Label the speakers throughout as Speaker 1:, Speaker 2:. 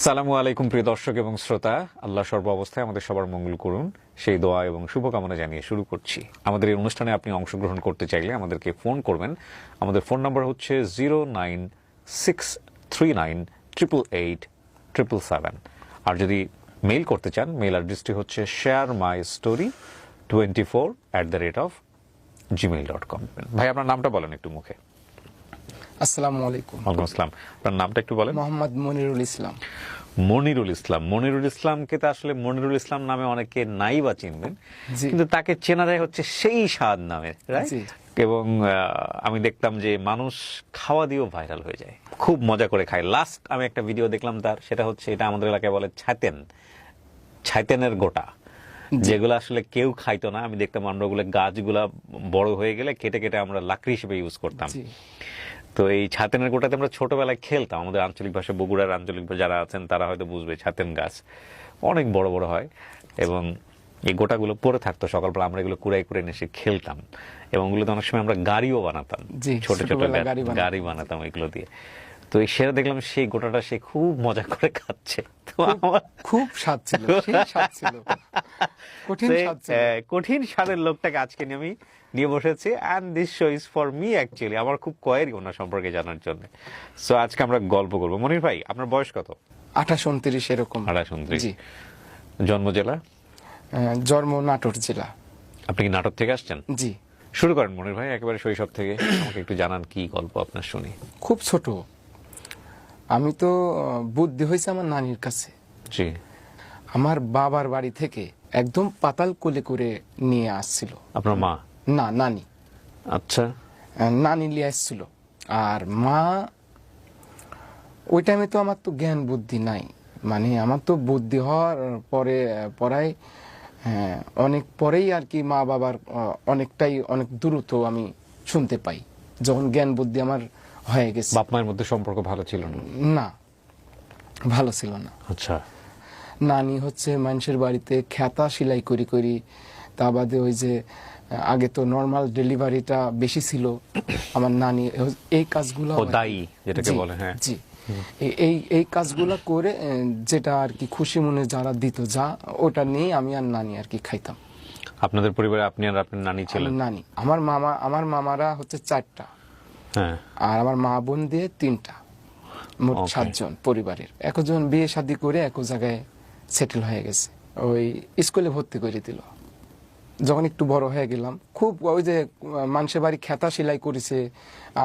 Speaker 1: সালামু আলাইকুম প্রিয় দর্শক এবং শ্রোতা, আল্লাহ সর্ব অবস্থায় আমাদের সবার মঙ্গল করুন সেই দোয়া এবং শুভকামনা জানিয়ে শুরু করছি। আমাদের এই অনুষ্ঠানে আপনি অংশগ্রহণ করতে চাইলে আমাদেরকে ফোন করবেন। আমাদের ফোন নাম্বার হচ্ছে 09639888877। আর যদি মেইল করতে চান, মেইল অ্যাড্রেসটি হচ্ছে sharemystory24@gmail.com। ভাই, আপনার নামটা বলেন একটু মুখে।
Speaker 2: আসসালামু আলাইকুম।
Speaker 1: ওয়ালাইকুম আসসালাম। আপনার নামটা একটু বলেন।
Speaker 2: মোহাম্মদ মনিরুল ইসলাম।
Speaker 1: মনিরুল ইসলাম। মনিরুল ইসলামকে তো আসলে মনিরুল ইসলাম নামে অনেকে নাই বা চিনবেন,
Speaker 2: জি।
Speaker 1: কিন্তু তাকে চেনা যায় হচ্ছে সেই স্বাদ নামে, right?
Speaker 2: জি।
Speaker 1: এবং আমি দেখতাম যে মানুষ খাওয়া দিয়েও ভাইরাল হয়ে যায়, খুব মজা করে খায়। লাস্ট আমি একটা ভিডিও দেখলাম তার, সেটা হচ্ছে, এটা আমাদের এলাকায় বলে ছাতেনের গোটা, যেগুলো আসলে কেউ খাইতো না। আমি দেখতাম আমরা ওগুলো, গাছগুলা বড় হয়ে গেলে কেটে কেটে আমরা লাকড়ি হিসেবে ইউজ করতাম।
Speaker 2: জি।
Speaker 1: তো এই ছাতেনের গোটাতে আমরা ছোটবেলায় খেলতাম। আমাদের আঞ্চলিক ভাষা, বগুড়ার আঞ্চলিক যারা আছেন তারা হয়তো বুঝবে, ছাতেন গাছ অনেক বড় বড় হয় এবং এই গোটাগুলো পড়ে থাকতো। সকালবেলা আমরা এগুলো কুড়াই করে এনে খেলতাম এবং ওগুলোতে অনেক সময় আমরা গাড়িও বানাতাম,
Speaker 2: জি,
Speaker 1: ছোট ছোট
Speaker 2: ছোটবেলায়
Speaker 1: গাড়ি বানাতাম এগুলো দিয়ে। তো এই সেটা দেখলাম সেই গোটাটা সে খুব মজা করে খাচ্ছে। তো আমার
Speaker 2: খুব স্বাদ ছিল, সেই স্বাদ ছিল, কঠিন স্বাদ ছিল।
Speaker 1: কঠিন স্বাদের লোকটাকে আজকে নিয়ে বসেছি, and this show is for me actually. আমার খুব কোয়েরি ওনার সম্পর্কে জানার জন্য। সো আজকে আমরা গল্প করবো। মনির ভাই, আপনার বয়স কত?
Speaker 2: 28-29 এরকম।
Speaker 1: 28-29।
Speaker 2: জি।
Speaker 1: জন্ম জেলা?
Speaker 2: জন্ম নাটোর জেলা।
Speaker 1: আপনি কি নাটক থেকে আসছেন?
Speaker 2: জি।
Speaker 1: শুরু করেন মনির ভাই, একেবারে শৈশব থেকে আমাকে একটু জানান, কি গল্প আপনার শুনি।
Speaker 2: খুব ছোট, আমি তো বুদ্ধি হয়েছে আমার নানির কাছে।
Speaker 1: জি।
Speaker 2: আমার বাবার বাড়ি থেকে একদম পাতাল কোলে করে নিয়ে আসছিল।
Speaker 1: আপনার মা?
Speaker 2: না, নানি।
Speaker 1: আচ্ছা।
Speaker 2: নানি নিয়ে আসছিল। আর মা, ওই টাইমে তো আমার তো জ্ঞান বুদ্ধি নাই, মানে আমার তো বুদ্ধি হওয়ার পরায় অনেক পরেই আর কি মা বাবার অনেক দ্রুত আমি শুনতে পাই, যখন জ্ঞান বুদ্ধি আমার হয়ে গেছে।
Speaker 1: বাপ মায়ের মধ্যে সম্পর্ক ভালো ছিল না?
Speaker 2: না, ভালো ছিল না।
Speaker 1: আচ্ছা।
Speaker 2: নানি হচ্ছে মানুষের বাড়িতে খেতা সেলাই করি, তা বাদে ওই যে আগে তো নর্মাল ডেলিভারিটা বেশি ছিল, আমার নানি এই কাজগুলো,
Speaker 1: দায়ী যেটাকে বলে। হ্যাঁ,
Speaker 2: জি। এই কাজগুলো করে যেটা আর কি খুশি মনে যারা দিত, যা ওটা নিয়ে আমি আর নানি আর কি খাইতাম।
Speaker 1: আপনাদের পরিবারে আপনি আর আপনার নানি ছিলেন?
Speaker 2: নানি, আমার মামারা হচ্ছে 4টা,
Speaker 1: হ্যাঁ,
Speaker 2: আর আমার মা বোন দিয়ে 3টা, মোট 7 জন পরিবারের। একজন বিয়ে শাদী করে এক জায়গায় সেটেল হয়ে গেছে, ওই স্কুলে ভর্তি করে দিল। যখন একটু বড় হয়ে গেলাম, খুব ওই যে মানুষের বাড়ি খেতা সেলাই করেছে,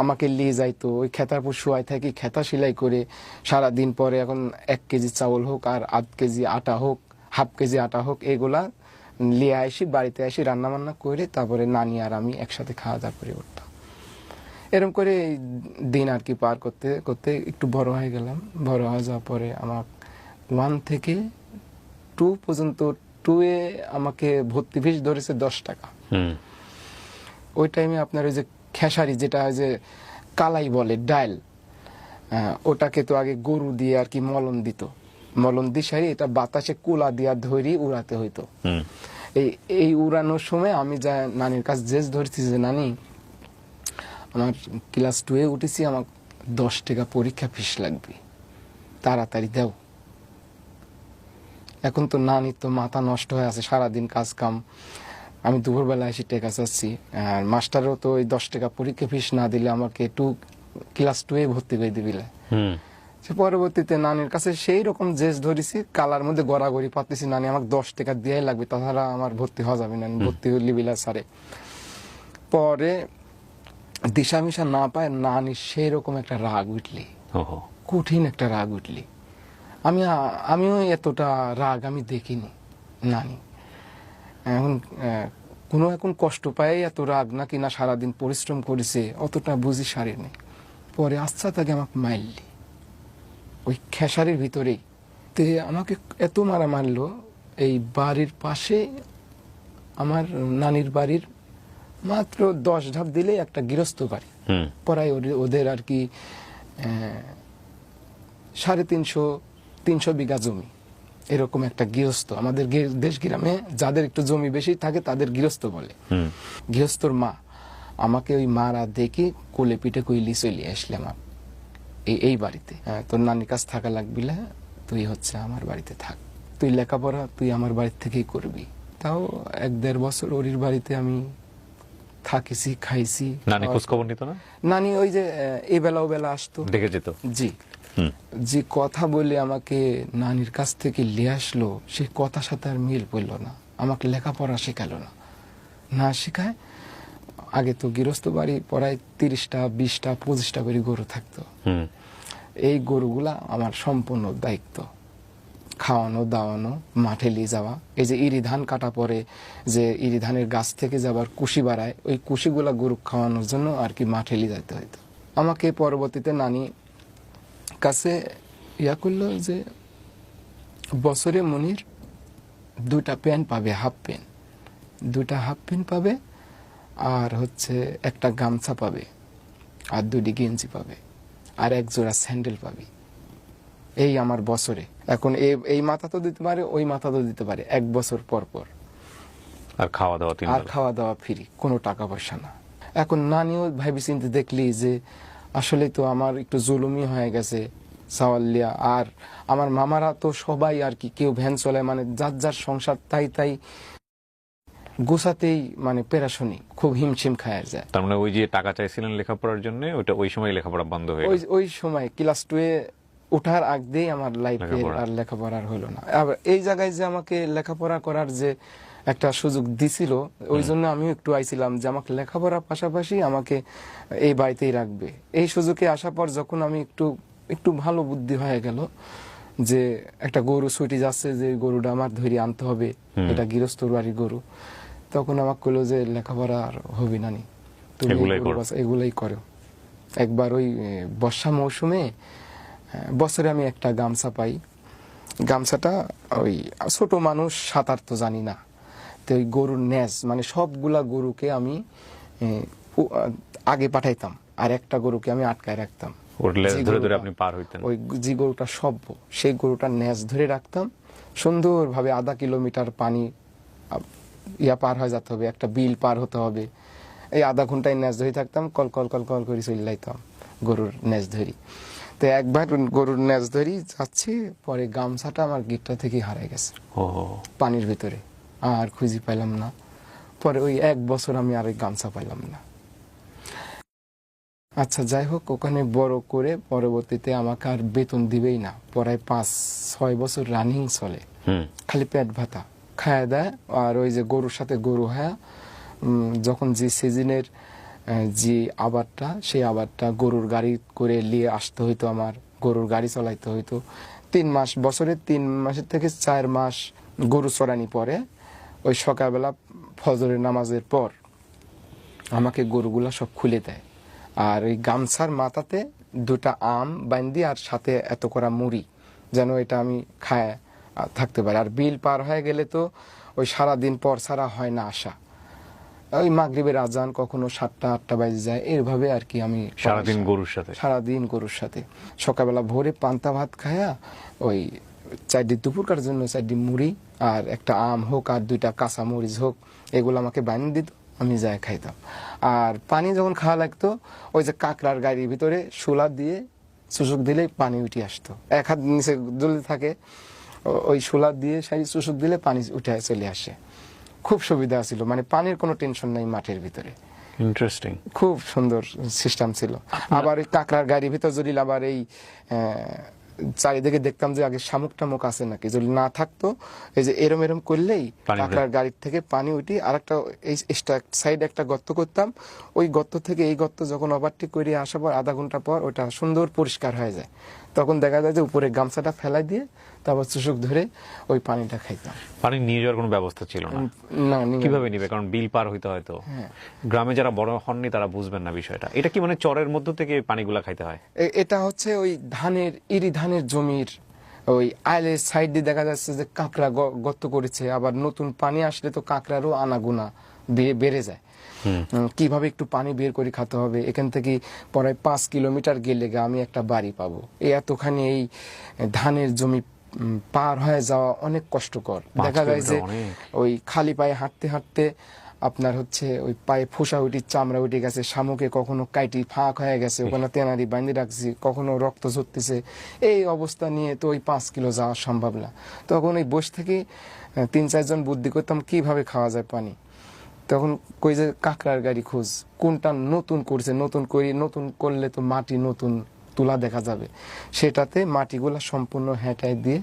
Speaker 2: আমাকে নিয়ে যাইতো, ওই খেতার পর শুয়াই থাকি, খেতা সেলাই করে সারা দিন। পরে এখন 1 কেজি চাউল হোক আর আধ কেজি আটা হোক, হাফ কেজি আটা হোক, এগুলা নিয়ে আসি, বাড়িতে আসি, রান্না বান্না করে তারপরে নানি আর আমি একসাথে খাওয়া দাওয়া করে উঠতাম। এরকম করে দিন আর কি পার করতে করতে একটু বড় হয়ে গেলাম। বড় হয়ে যাওয়ার পরে আমার 1 থেকে 2 পর্যন্ত, 2-এ আমাকে ভর্তি ফিস ধরেছে 10 টাকা। ওই টাইমে আপনার ওই যে খেসারি, যেটা যে কালাই বলে, ডাল, ওটাকে তো আগে গরু দিয়ে আর কি মলন দিত, মলন দিশারি, এটা বাতাসে কুলা দিয়া ধরি উড়াতে হইতো। এই উড়ানোর সময় আমি যা নানির কাছে জেস ধরেছি যে, নানি, আমার ক্লাস 2-এ উঠেছি, আমার 10 টাকা পরীক্ষা ফিস লাগবে, তাড়াতাড়ি দাও। এখন তো নানির তো মাথা নষ্ট হয়ে আছে, সারাদিন কাজ কাম, আমি দুপুরবেলা এসে টাকা চাচ্ছি, আর মাস্টারও তো ওই 10 টাকা পরীক্ষা ফিস না দিলে আমাকে ক্লাস 2-এ ভর্তি করে দিবিলে। পরবর্তীতে নানির কাছে সেই রকম জেস ধরেছি, কালার মধ্যে গড়াগড়ি পাতেছি, নানি আমাকে 10 টাকা দিয়ে লাগবে, তাছাড়া আমার ভর্তি হওয়া যাবে না, ভর্তি লিবিলা সারে। পরে দিশা মিশা না পায়, নানি সেই রকম একটা রাগ উঠলি, কঠিন একটা রাগ উঠলি। আমিও এতটা রাগ আমি দেখিনি। নানি এখন কষ্ট পায় এত রাগ, নাকি না সারাদিন পরিশ্রম করেছে, অতটা বুঝি সারিনি। পরে আচ্ছা তাকে আমাকে মারলি ওই খেসারির ভিতরেই, তে আমাকে এত মারা মারলো। এই বাড়ির পাশে আমার নানির বাড়ির মাত্র 10 ধাপ দিলে একটা গৃহস্থ বাড়ি, পরাই ওদের আর কি 350 বিঘা জমি, এরকম একটা গৃহস্থ। আমাদের দেশ গ্রামে যাদের একটু জমি বেশি থাকে তাদের গৃহস্থ বলে। গৃহস্থর মা আমাকে ওই মারা দেখে কোলে পিঠে কইলি চলে আসলাম এই বাড়িতে। তোর নানির কাছে থাকা লাগবিলে, তুই হচ্ছে আমার বাড়িতে থাক, তুই লেখাপড়া তুই আমার বাড়ি থেকেই করবি। তাও 1-1.5 বছর ওরির বাড়িতে আমি থাকিছি, খাইছি।
Speaker 1: নানি খোঁজ খবর নিত না?
Speaker 2: নানি ওই যে এই বেলা ও বেলা আসতো,
Speaker 1: দেখে যেত।
Speaker 2: জি। যে কথা বলে আমাকে নানির কাছ থেকে নিয়ে আসলো, সেই কথার সাথে আর মিল পড়লো না। আমাকে লেখাপড়া শেখালো না, না শেখায়। আগে তো গৃহস্থ বাড়ি প্রায় 30টা 20টা 25টা করে গরু থাকতো। এই গরুগুলা আমার সম্পূর্ণ দায়িত্ব, খাওয়ানো দাওয়ানো, মাঠে নিয়ে যাওয়া। এই যে ইরি ধান কাটা পরে যে ইরি ধানের গাছ থেকে যাবার কুশি বাড়ায়, ওই কুশিগুলা গরু খাওয়ানোর জন্য আর কি মাঠে নিয়ে যেতে হইতো। আমাকে পরবর্তীতে নানি কাছে ইয়া করলো যে বছরে মনির 2টা প্যান্ট পাবে, হাফ প্যান্ট, 2টা হাফ প্যান্ট পাবে, আর হচ্ছে একটা গামছা পাবে, আর 2টি গেঞ্জি পাবে, আর 1 জোড়া স্যান্ডেল পাবি। এই আমার বছরে। এখন এই মাথা তো দিতে পারে, ওই মাথা তো দিতে পারে 1 বছর পর পর।
Speaker 1: আর খাওয়া দাওয়া
Speaker 2: আর খাওয়া দাওয়া ফ্রি, কোনো টাকা পয়সা না। এখন নানিও ভাবি চিন্তে দেখলি যে আসলে তো আমার একটু জুলুমি হয়ে গেছে সাওয়ালিয়া। আর আমার মামারা তো সবাই আর কি, কেউ ভ্যান চলে, মানে যার যার সংসার তাই গোছাতেই মানে পেরাশনি, খুব হিমশিম খায় যায়।
Speaker 1: তার মানে ওই যে টাকা চাইছিলেন লেখাপড়ার জন্য, ওইটা ওই সময় লেখাপড়া বন্ধ হয়ে গেল।
Speaker 2: ওই সময় ক্লাস 2-এ ওঠার আগ দিয়েই আমার লাইফে আর লেখাপড়ার হলো না। আবার এই জায়গায় যে আমাকে লেখাপড়া করার যে একটা সুযোগ দিছিল, ওই জন্য আমিও একটু আইছিলাম যে আমাকে লেখাপড়ার পাশাপাশি আমাকে এই বাড়িতেই রাখবে। এই সুযোগে আসার পর যখন আমি একটু ভালো বুদ্ধি হয়ে গেল যে একটা গরু ছুটি যাচ্ছে, যে গরুটা আমার ধরে আনতে হবে, এটা গৃহস্থ বাড়ির গরু, তখন আমাকে কইলো যে লেখাপড়া আর হবে না, তুমি এগুলাই করো। একবার ওই বর্ষা মৌসুমে বছরে আমি একটা গামছা পাই। গামছাটা ওই ছোট মানুষ, সাঁতার তো জানি না, তো ওই গরুর ন্যাজ, মানে সবগুলা গরুকে আমি আগে পাঠাইতাম, আর একটা গরুকে আমি আটকায় রাখতাম।
Speaker 1: ধরে ধরে আপনি পার হইতেন।
Speaker 2: ওই যে গরুটা সভ্য, সেই গরুটার ন্যাজ ধরে রাখতাম। সুন্দরভাবে 1/2 কিলোমিটার পানি পার হয়ে যেতে হবে, একটা বিল পার হতে হবে। এই 1/2 ঘন্টায় ন্যাজ ধরে থাকতাম, কল কল কল কল করে চলে যাইতাম গরুর ন্যাজ ধরি। তো একবার গরুর ন্যাজ ধরি যাচ্ছি, পরে গামছাটা আমার গিটটা থেকে হারাই গেছে পানির ভিতরে, আর খুঁজে পাইলাম না। পরে ওই 1 বছর আমি আর ওই গামছা পাইলাম না। আচ্ছা যাই হোক, ওখানে বড় করে পরবর্তীতে আমাকে আর বেতন দিবেই না, প্রায় 5-6 বছর রানিং চলে, খালি পেট ভাতা খায় দেয়। আর ওই যে গরুর সাথে গরু হয়, যখন যে সিজনের যে আবারটা, সেই আবারটা গরুর গাড়ি করে নিয়ে আসতে হইতো, আমার গরুর গাড়ি চালাইতে হইতো। 3 মাস, বছরে 3 মাসের থেকে 4 মাস গরু চড়ানি পরে, ওই সকালবেলা ফজরের নামাজের পর আমাকে গরুগুলা সব খুলে দেয়। আর ওই গামছার মাথাতে 2টা আম বান্ধি, আর সাথে এত করা মুড়ি, যেন এটা আমি খায় থাকতে পারি। আর বিল পার হয়ে গেলে তো ওই সারাদিন পর ছাড়া হয় না আসা, ওই মাগরিবের আজান কখনো 7টা-8টা বাজে যায়, এইভাবে আর কি আমি সারাদিন গরুর সাথে। সকালবেলা ভোরে পান্তা ভাত খায়া ওই 4 দুপুরকার জন্য 4 মুড়ি আর একটা আম হোক আর 2টা কাঁচা মরিচ হোক, এগুলো আমাকে বানিয়ে দিত, আমি যাই খাইতাম। আর পানি যখন খাওয়া লাগতো, ওই যে কাঁকড়ার গাড়ির ভিতরে শোলা দিয়ে চুষক দিলেই পানি উঠে আসতো, 1 হাত নিচে জলদি থাকে, ওই শোলা দিয়ে সেই চুষক দিলে পানি উঠে চলে আসে। খুব সুবিধা ছিল, মানে পানির কোনো টেনশন নাই মাঠের ভিতরে।
Speaker 1: ইন্টারেস্টিং,
Speaker 2: খুব সুন্দর সিস্টেম ছিল। আবার ওই কাঁকড়ার গাড়ির ভিতর যদি আবার এই চারিদিকে দেখতাম যে আগে শামুক টামুক আছে নাকি, যদি না থাকতো এই যে এরম এরম করলেই কাঁকড়ার গাড়ির থেকে পানি উঠি। আর একটা এই সাইড একটা গর্ত করতাম, ওই গর্ত থেকে এই গর্ত যখন ওভারটেক করে আসার পর 1/2 ঘন্টা পর ওটা সুন্দর পরিষ্কার হয়ে যায়, তখন দেখা যায় যে উপরে গামছাটা ফেলাই দিয়ে তারপর চুষক ধরে ওই পানিটা খাইতাম।
Speaker 1: পানি নিয়ে যাওয়ার কোনো ব্যবস্থা ছিল না, কিভাবে নিবে? কারণ বিল পার হইতে হয়তো। গ্রামে যারা বড় হননি তারা বুঝবেন না বিষয়টা। এটা কি মানে চরের মধ্য থেকে পানিগুলা খাইতে হয়?
Speaker 2: এটা হচ্ছে ওই ইরি ধানের জমির ওই আইলের সাইড দিয়ে দেখা যাচ্ছে যে কাঁকড়া গর্ত করেছে। আবার নতুন পানি আসলে তো কাঁকড়ারও আনাগুনা বেড়ে যায়। কিভাবে একটু পানি বের করে খেতে হবে, এখান থেকে প্রায় 5 কিলোমিটার গেলে আমি একটা বাড়ি পাবো। এতখানি এই ধানের জমি পার হয়ে যাওয়া অনেক কষ্টকর। দেখা যায় যে ওই খালি পায়ে হাঁটতে হাঁটতে আপনার হচ্ছে ওই পায়ে ফোসা উঠি, চামড়া উঠে গেছে, শামুকে কখনো কাইটি ফাঁক হয়ে গেছে, ওখানে তেনারি বাঁধে রাখছি, কখনো রক্ত ঝরতেছে। এই অবস্থা নিয়ে তো ওই 5 কিলো যাওয়া সম্ভব না। তখন ওই বসে থেকে 3-4 জন বুদ্ধি করতাম কিভাবে খাওয়া যায় পানি। তখন কই যে কাঁকড়ার গাড়ি খোঁজ, কোনটা নতুন করছে, নতুন করলে তো মাটি নতুন তুলা দেখা যাবে, সেটাতে মাটিগুলা সম্পূর্ণ হেঁটাই দিয়ে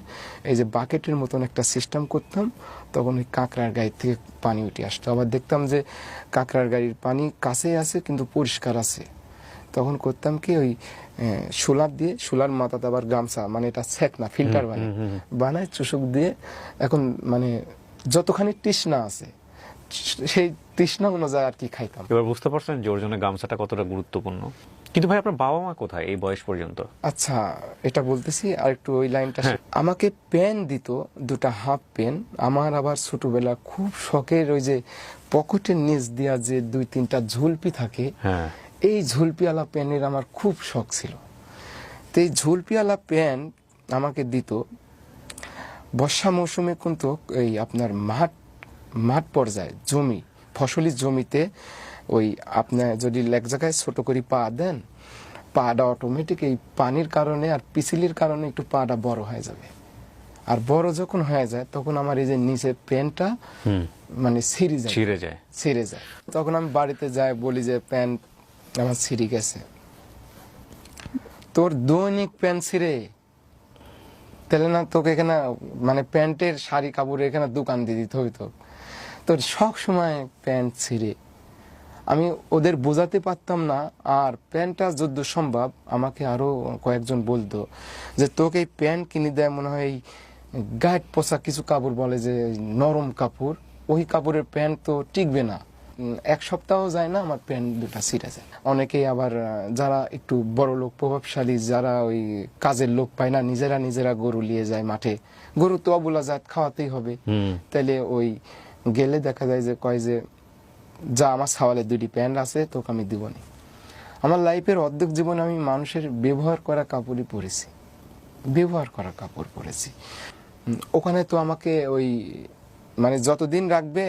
Speaker 2: এই যে বাকেটের মতন একটা সিস্টেম করতাম। তখন ওই কাঁকড়ার গাড়ি থেকে পানি উঠে আসতো। আবার দেখতাম যে কাঁকড়ার গাড়ির পানি কাছেই আছে কিন্তু পরিষ্কার আছে। তখন করতাম কি, ওই শোলার মাথাতে আবার গামছা, মানে এটা সেক না, ফিল্টার বানায় চুষক দিয়ে, এখন মানে যতখানি তৃষ্ণা আছে সেই তৃষ্ণা অনুযায়ী আর কি খাইতাম।
Speaker 1: এবার বুঝতে পারছেন যে ওর জন্য গামছাটা কতটা গুরুত্বপূর্ণ। কিন্তু ভাই আপনার বাবা মা কোথায় এই বয়স পর্যন্ত?
Speaker 2: আচ্ছা, এটা বলতেছি আর একটু ওই লাইনটা। আমাকে পেন দিত, 2টা হাফ পেন। আমার আবার ছোটবেলা খুব শখের ওই যে পকেটের নিচ দিয়া যে 2-3টা ঝুলপি থাকে, এই ঝুলপিওয়ালা পেনের আমার খুব শখ ছিল। তো এই ঝুলপিওয়ালা পেন আমাকে দিত। বর্ষা মৌসুমে কিন্তু এই আপনার মাঠ পর্যায়ে জমি, ফসলি জমিতে ওই আপনার যদি এক জায়গায় ছোট করে পা দেন, পাটা অটোমেটিক এই পানির কারণে আর পিছিলির কারণে একটু পাটা বড় হয়ে যাবে। আর বড় যখন হয়ে যায় তখন আমার এই যে নিচের প্যান্টটা মানে ছিঁড়ে যায়। তখন আমি বাড়িতে যাই, বলি যে প্যান্ট আমার ছিঁড়ে গেছে। তোর দৈনিক প্যান্ট ছিঁড়ে, তাহলে না তোকে এখানে মানে প্যান্টের শাড়ি কাপড় এখানে দোকান দিয়ে দিতে হইতো। তোর সব সময় প্যান্ট ছিঁড়ে। আমি ওদের বোঝাতে পারতাম না। আর প্যান্টটা যদ্দূ সম্ভব আমাকে আরো কয়েকজন বলতো যে তোকে এই প্যান্ট কিনে দেয় মনে হয় এই গায়ের পোশাক কিছু কাপড় বলে যে নরম কাপড়, ওই কাপড়ের প্যান্ট তো টিকবে না। 1 সপ্তাহ যায় না আমার প্যান্ট 2টা ছিঁড়ে যায়। অনেকেই আবার যারা একটু বড় লোক, প্রভাবশালী, যারা ওই কাজের লোক পায় না, নিজেরা গরু নিয়ে যায় মাঠে। গরু তো অবলা জাত, খাওয়াতেই হবে। তাইলে ওই গেলে দেখা যায় যে কয় যে যা আমার সাওয়ালে 2টি প্যান্ট আছে, তোকে আমি দিব না। আমার লাইফের অর্ধেক জীবনে আমি মানুষের ব্যবহার করা কাপড়ই পরেছি, ওখানে তো আমাকে ওই মানে যতদিন রাখবে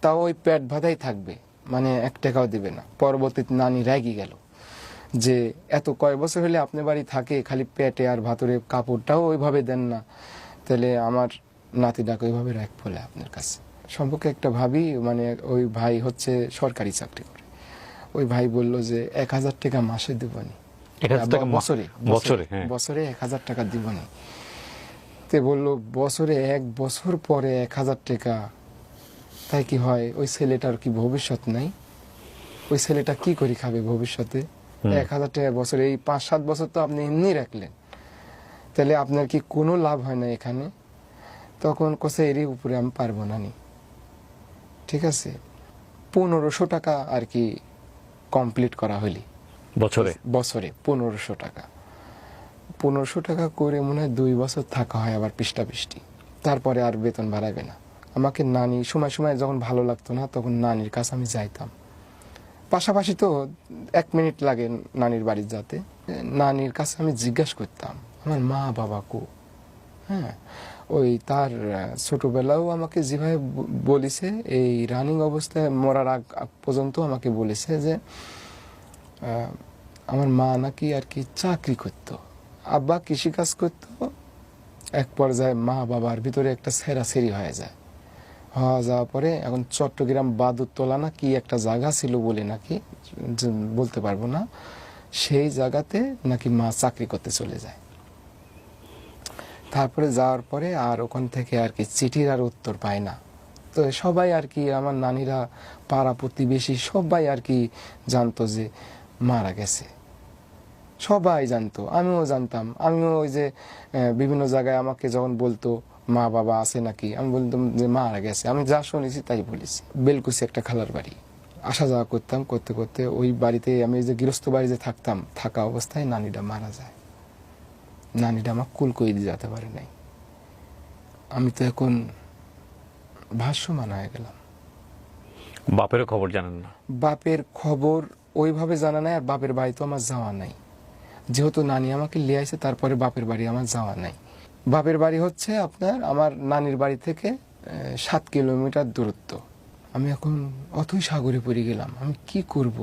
Speaker 2: তাও ওই পেট বাঁধাই থাকবে, মানে 1 টাকাও দিবে না। পরবর্তীতে নানি রেগে গেল যে এত কয় বছর হলে আপনি বাড়ি থাকে, খালি পেটে আর ভাতরে কাপড়টাও ওইভাবে দেন না, তাহলে আমার নাতিটাকে ওইভাবে রাখ বলে আপনার কাছে। সম্পর্কে একটা ভাবি, মানে ওই ভাই হচ্ছে সরকারি চাকরি করে। ওই ভাই বলল যে 1000 টাকা মাসে দিবনি, বছরে 1000 টাকা দিবনি। তে বলল বছরে 1 বছর পরে 1000 টাকা, তাই কি হয়? ওই ছেলেটার কি ভবিষ্যৎ নাই? ওই ছেলেটা কি করে খাবে ভবিষ্যতে? 1000 টাকা বছরে, এই 5-7 বছর তো আপনি এমনি রাখলেন, তাহলে আপনার কি কোনো লাভ হয় না এখানে? তখন কোসে এরই উপরে আমি পারবো না নি। ঠিক আছে, 1500 টাকা আর কি কমপ্লিট করা হইলি বছরে 1500 টাকা। 1500 টাকা করে মনে হয় 2 বছর থাকা হয় আবার পৃষ্টি। তারপরে আর বেতন বাড়াবে না। আমাকে নানি সময় যখন ভালো লাগতো না তখন নানির কাছে আমি যাইতাম। পাশাপাশি তো 1 মিনিট লাগে নানির বাড়ি যেতে। নানির কাছে আমি জিজ্ঞাসা করতাম আমার মা বাবা কো। হ্যাঁ, ওই তার ছোটবেলাও আমাকে যেভাবে বলেছে, এই রানিং অবস্থায় মরার আগ পর্যন্ত আমাকে বলেছে যে আমার মা নাকি আর কি চাকরি করত, আব্বা কৃষিকাজ করত। এক পর্যায়ে মা বাবার ভিতরে একটা ছেঁড়াছেড়ি হয়ে যায়। যাওয়ার পরে এখন চট্টগ্রাম বাদুরতলা না কি একটা জায়গা ছিল বলে নাকি, বলতে পারবো না, সেই জায়গাতে নাকি মা চাকরি করতে চলে যায়। তারপরে যাওয়ার পরে আর ওখান থেকে আর কি চিঠির আর উত্তর পায় না। তো সবাই আর কি, আমার নানিরা, পাড়া প্রতিবেশী সবাই আর কি জানতো যে মারা গেছে, সবাই জানতো, আমিও জানতাম। আমিও ওই যে বিভিন্ন জায়গায় আমাকে যখন বলতো মা বাবা আছে নাকি, আমি বলতাম যে মারা গেছে। আমি যা শুনেছি তাই বলেছি। বেলকুচি একটা খালার বাড়ি, আসা যাওয়া করতাম, করতে ওই বাড়িতে আমি যে গৃহস্থ বাড়িতে থাকতাম, থাকা অবস্থায় নানিটা মারা যায়। নানিটা আমার কুল করে দিয়ে যেতে পারে নাই। আমি তো এখন ভাষ্যমান হয়ে গেলাম।
Speaker 1: বাপেরও খবর জানেন না? বাপের
Speaker 2: খবর ওইভাবে জানা নাই। আর বাপের বাড়ি তো আমার যাওয়া নাই, যেহেতু নানি আমাকে লিয়ে আসে, তারপরে বাপের বাড়ি আমার যাওয়া নাই। বাপের বাড়ি হচ্ছে আপনার আমার নানির বাড়ি থেকে 7 কিলোমিটার দূরত্ব। আমি এখন অথই সাগরে পড়ে গেলাম, আমি কি করব?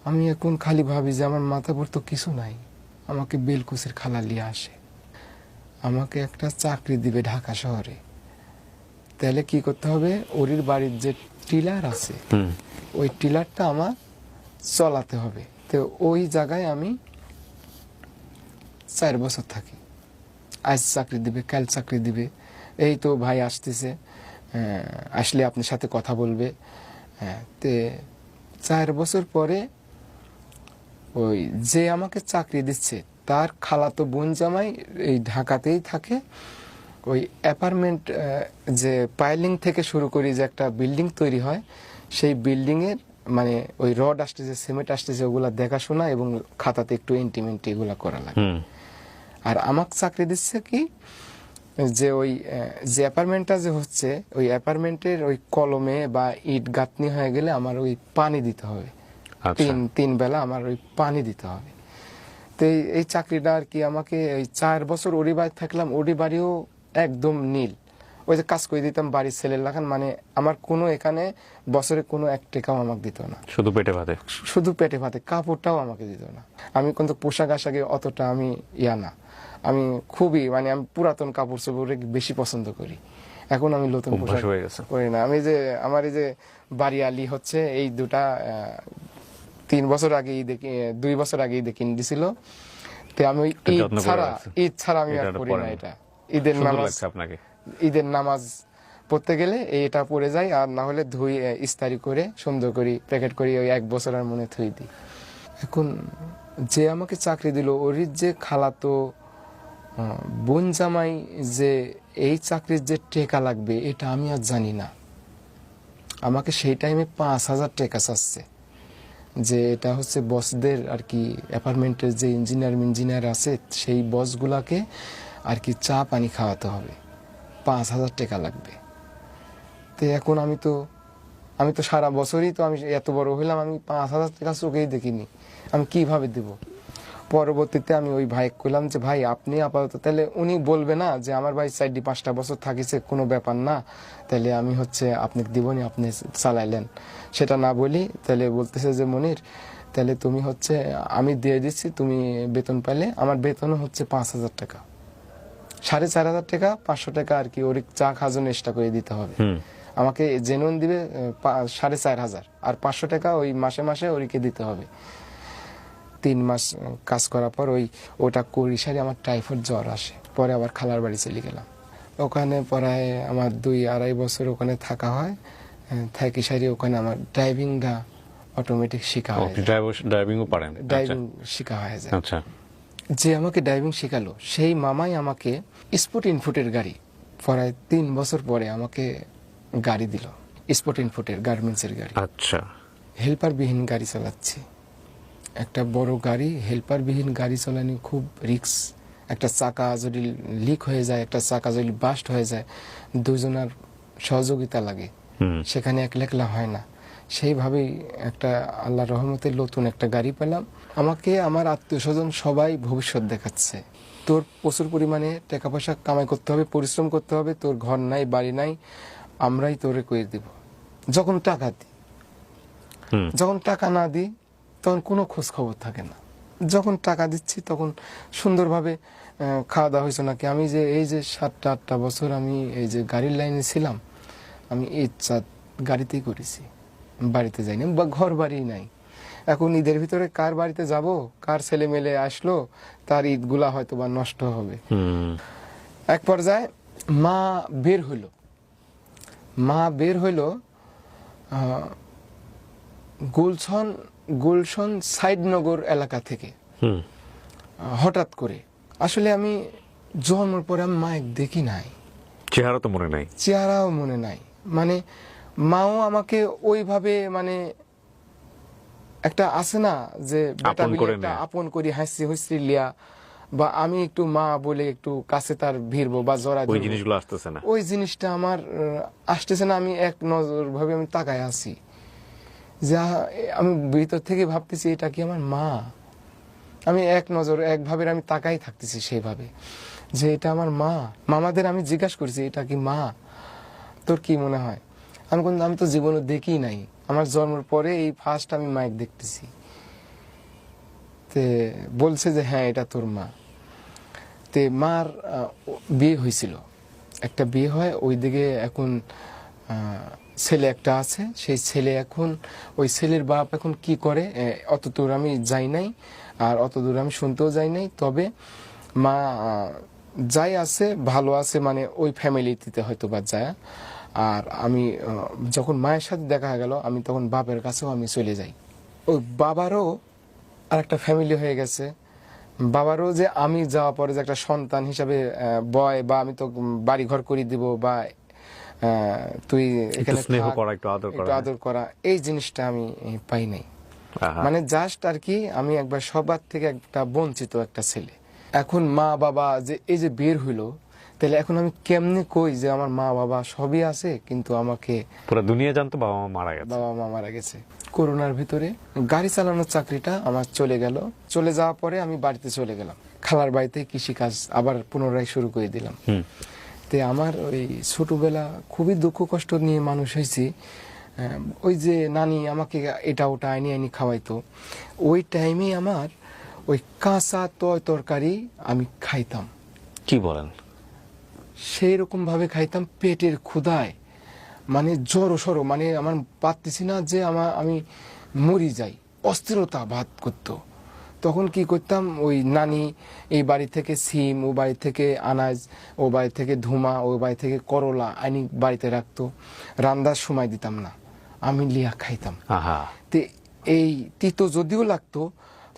Speaker 2: আমি এখন খালি ভাবি যে আমার মাথা পর তো কিছু নাই। আমাকে বেলকুচের খালা নিয়ে আসে, আমাকে একটা চাকরি দিবে ঢাকা শহরে। তাহলে কি করতে হবে, ওরির বাড়ির যে টিলার আছে ওই টিলারটা আমার চলাতে হবে। তো ওই জায়গায় আমি 4 বছর থাকি। আজ চাকরি দিবে, কাল চাকরি দিবে, এই তো ভাই আসতেছে, আসলে আপনার সাথে কথা বলবে। তে 4 বছর পরে ওই যে আমাকে চাকরি দিচ্ছে তার খালাতো বোন জামাই এই ঢাকাতেই থাকে। ওই অ্যাপার্টমেন্ট যে পাইলিং থেকে শুরু করি যে একটা বিল্ডিং তৈরি হয়, সেই বিল্ডিং এর মানে ওই রড আসতেছে, সিমেন্ট আসতেছে, ওগুলা দেখাশোনা এবং খাতাতে একটু এন্টিমেন্ট এগুলা করা লাগে। আর আমাকে চাকরি দিচ্ছে কি, যে ওই যে অ্যাপার্টমেন্টটা যে হচ্ছে ওই অ্যাপার্টমেন্টের ওই কলমে বা ইট গাঁথনি হয়ে গেলে আমার ওই পানি দিতে হবে। তিন বেলা আমার ওই পানি দিতে হবে। তো এই চাকরিটা আর কি আমাকে এই 4 বছর ওরি বাড়ি থাকলাম, ওরি বাড়িও একদম নীল। ওই যে কাজ করে দিতাম বাড়ির ছেলের লাগান, মানে আমার কোনো এখানে বছরে কোনো 1 টাকাও আমাকে দিত না।
Speaker 1: শুধু পেটে ভাতে?
Speaker 2: শুধু পেটে ভাতে, কাপড়টাও আমাকে দিত না। আমি কিন্তু পোশাক আশাকে অতটা আমি না, আমি খুবই মানে আমি পুরাতন কাপড় চোপড় বেশি পছন্দ করি। এখন আমি নতুন পোশাক পরি না। আমি যে আমার এই যে বাড়ি আলি হচ্ছে এই দুটা 3 বছর আগেই দেখি, 2 বছর আগেই দেখে দিছিল। তো আমি ওই ঈদ ছাড়া আমি আর পরি না। এটা ঈদের নামাজ পড়তে গেলে এটা পরে যাই, আর না হলে ধুই ইস্তারি করে সুন্দর করি প্যাকেট করি ওই 1 বছর আর মনে থুই দিই। এখন যে আমাকে চাকরি দিল ওর যে খালাতো বোন জামাই যে এই চাকরির যে টেকা লাগবে এটা আমি আর জানি না। আমাকে সেই টাইমে 5,000 টাকা চাচ্ছে, যে এটা হচ্ছে বসদের আর কি, অ্যাপার্টমেন্টের যে ইঞ্জিনিয়ার আছে সেই বসগুলাকে আর কি চা পানি খাওয়াতে হবে, 5,000 টাকা লাগবে। তো এখন আমি তো সারা বছরই তো আমি এত বড় হইলাম, আমি 5,000 টাকা চোখেই দেখিনি, আমি কিভাবে দেব? পরবর্তীতে আমি ওই ভাই কইলাম যে ভাই আপনি আপাতত, তাহলে উনি বলবে না যে আমার ভাই 4-5টা বছর থাকিছে কোনো ব্যাপার না, তাহলে আমি হচ্ছে আপনাকে দিবনি, আপনি চালাইলেন, সেটা না বলি। তাহলে বলতেছে যে মনির তাহলে তুমি হচ্ছে আমি দিয়ে দিচ্ছি, তুমি বেতন পাইলে, আমার বেতনও হচ্ছে 5,000 টাকা, 4,500 টাকা, 500 টাকা আর কি ওর চা খাওয়ার এক্সট্রা করে দিতে হবে। আমাকে জেনুইন দিবে 4,500, আর 500 টাকা ওই মাসে মাসে ওরিকে দিতে হবে। 3 মাস কাজ করার পর ওটা করি সারি আমার টাইফয়েড জ্বর আসে, পরে আবার খালার বাড়ি চলে গেলাম। ওখানে প্রায় আমার 2-2.5 বছর ওখানে থাকা হয়। থাকি সারি ওখানে আমার ড্রাইভিংটা অটোমেটিক শেখা হয়।
Speaker 1: ড্রাইভিংও পারেন?
Speaker 2: ড্রাইভিং শেখা হয়ে যায়।
Speaker 1: আচ্ছা।
Speaker 2: যে আমাকে ড্রাইভিং শেখালো সেই মামাই আমাকে স্পোর্ট ইনফুটের গাড়ি, প্রায় 3 বছর পরে আমাকে গাড়ি দিল, স্পোর্ট ইনফুটের গার্মেন্টসের গাড়ি।
Speaker 1: আচ্ছা।
Speaker 2: হেল্পার বিহীন গাড়ি চালাচ্ছি, একটা বড় গাড়ি, হেল্পার বিহীন গাড়ি চালানো খুব রিস্ক। একটা চাকা যদি লিক হয়ে যায়, একটা চাকা যদি বাস্ট হয়ে যায়, দুজনের সহযোগিতা লাগে, সেখানে একলা হয় না। সেইভাবেই একটা আল্লাহর রহমতে নতুন একটা গাড়ি পেলাম। আমাকে আমার আত্মীয় স্বজন সবাই ভবিষ্যৎ দেখাচ্ছে, তোর প্রচুর পরিমাণে টাকা পয়সা কামাই করতে হবে, পরিশ্রম করতে হবে, তোর ঘর নাই বাড়ি নাই, আমরাই তোরে করে দিব। যখন টাকা দিই, যখন টাকা না দিই তখন কোনো খোঁজ খবর থাকে না। যখন টাকা দিচ্ছি তখন সুন্দরভাবে খাওয়া দাওয়া হয়েছে নাকি। আমি যে এই যে 7-8টা বছর আমি এই যে গাড়ির লাইনে ছিলাম, আমি ইচ্ছা গাড়িতেই করেছি, বাড়িতে যাইনি বা ঘর বাড়ি নাই। এখন ঈদের ভিতরে কার বাড়িতে যাব, কার ছেলে মেলে আসলো, তার ঈদগুলা হয়তো বা নষ্ট হবে। এক পর্যায়ে মা বের হইলো গুলশন সাইডনগর এলাকা থেকে হঠাৎ করে। আসলে আমি জন্মের পরে আমি মায়ের দেখি নাই,
Speaker 1: চেহারাও মনে নাই। মানে মাও আমাকে ওইভাবে মানে একটা আছে না যে আপন করি হাসি হুসরি লিয়া, বা আমি একটু মা বলে একটু কাছে তার ভিড়বো বা জড়া, ওই জিনিসগুলো আসতেছে না,
Speaker 2: ওই জিনিসটা আমার আসতেছে না। আমি এক নজর ভাবে আমি তাকায় আছি, যা আমি ভিতর থেকে ভাবতেছি এটা কি আমার মা। আমি একভাবে আমি তাকাই থাকতেছি সেইভাবে যে এটা আমার মা। মামাদের আমি জিজ্ঞাসা করছি এটা কি মা, তোর কি মনে হয়? আমি তো জীবনে দেখি নাই, আমার জন্মের পরে এই ফার্স্ট আমি মাইক দেখতেছি। তে বলছে যে হ্যাঁ এটা তোর মা। তে মার বিয়ে হয়েছিল, একটা বিয়ে হয় ওইদিকে, এখন ছেলে একটা আছে, সেই ছেলে এখন, ওই ছেলের বাপ এখন কি করে অত দূর আমি যাই নাই, আর অত দূর আমি শুনতেও যাই নাই। তবে মা যাই আছে ভালো আছে, মানে ওই ফ্যামিলিতে হয়তো বা যায়। আর আমি যখন মায়ের সাথে দেখা গেল, আমি তখন বাপের কাছেও আমি চলে যাই। ওই বাবারও আর একটা ফ্যামিলি হয়ে গেছে। বাবারও যে আমি যাওয়া পরে যে একটা সন্তান হিসাবে বয়, বা আমি তো বাড়ি ঘর করে দিব, বা তুই এখানে
Speaker 1: স্নেহ
Speaker 2: থাক,
Speaker 1: করা, একটু আদর
Speaker 2: একটু
Speaker 1: করা।
Speaker 2: আদর করা, এই জিনিসটা আমি পাই নাই।
Speaker 1: আহা।
Speaker 2: মানে জাস্ট আর কি আমি একবার সবার থেকে একটা বঞ্চিত একটা ছেলে। এখন মা বাবা যে এই যে বের হইলো, তাহলে এখন আমি কেমনে কই যে আমার মা বাবা সবই আছে, কিন্তু আমাকে
Speaker 1: পুরো দুনিয়া জানতো বাবা মা মারা গেছে।
Speaker 2: বাবা মা মারা গেছে। করোনার ভিতরে গাড়ি চালানোর চাকরিটা আমার চলে গেল। চলে যাওয়ার পরে আমি বাড়িতে চলে গেলাম, খালার বাড়িতে কৃষিকাজ আবার পুনরায় শুরু করে দিলাম। তে আমার ওই ছোটবেলা খুবই দুঃখ কষ্ট নিয়ে মানুষ হয়েছি। ওই যে নানি আমাকে এটা ওটা আইনি আইনি খাওয়াইতো, ওই টাইমে আমার ওই কাঁচা তরকারি আমি খাইতাম।
Speaker 1: কি বলেন?
Speaker 2: সেই রকম ভাবে খাইতাম পেটের ক্ষুধায়, মানে জড়ো সড়ো, মানে আমার পারতেছি না যে আমি মরি যাই, অস্থিরতা ভাত করতো। তখন কি করতাম, ওই নানি এই বাড়ি থেকে সিম, ও বাড়ি থেকে আনাজ, ও বাড়ি থেকে ধুমা, ও বাড়ি থেকে করলা আইনি বাড়িতে রাখতো। রান্নার সময় দিতাম না, আমি লিয়া খাইতাম।
Speaker 1: আহা।
Speaker 2: তে এই তিতো যদিও লাগতো,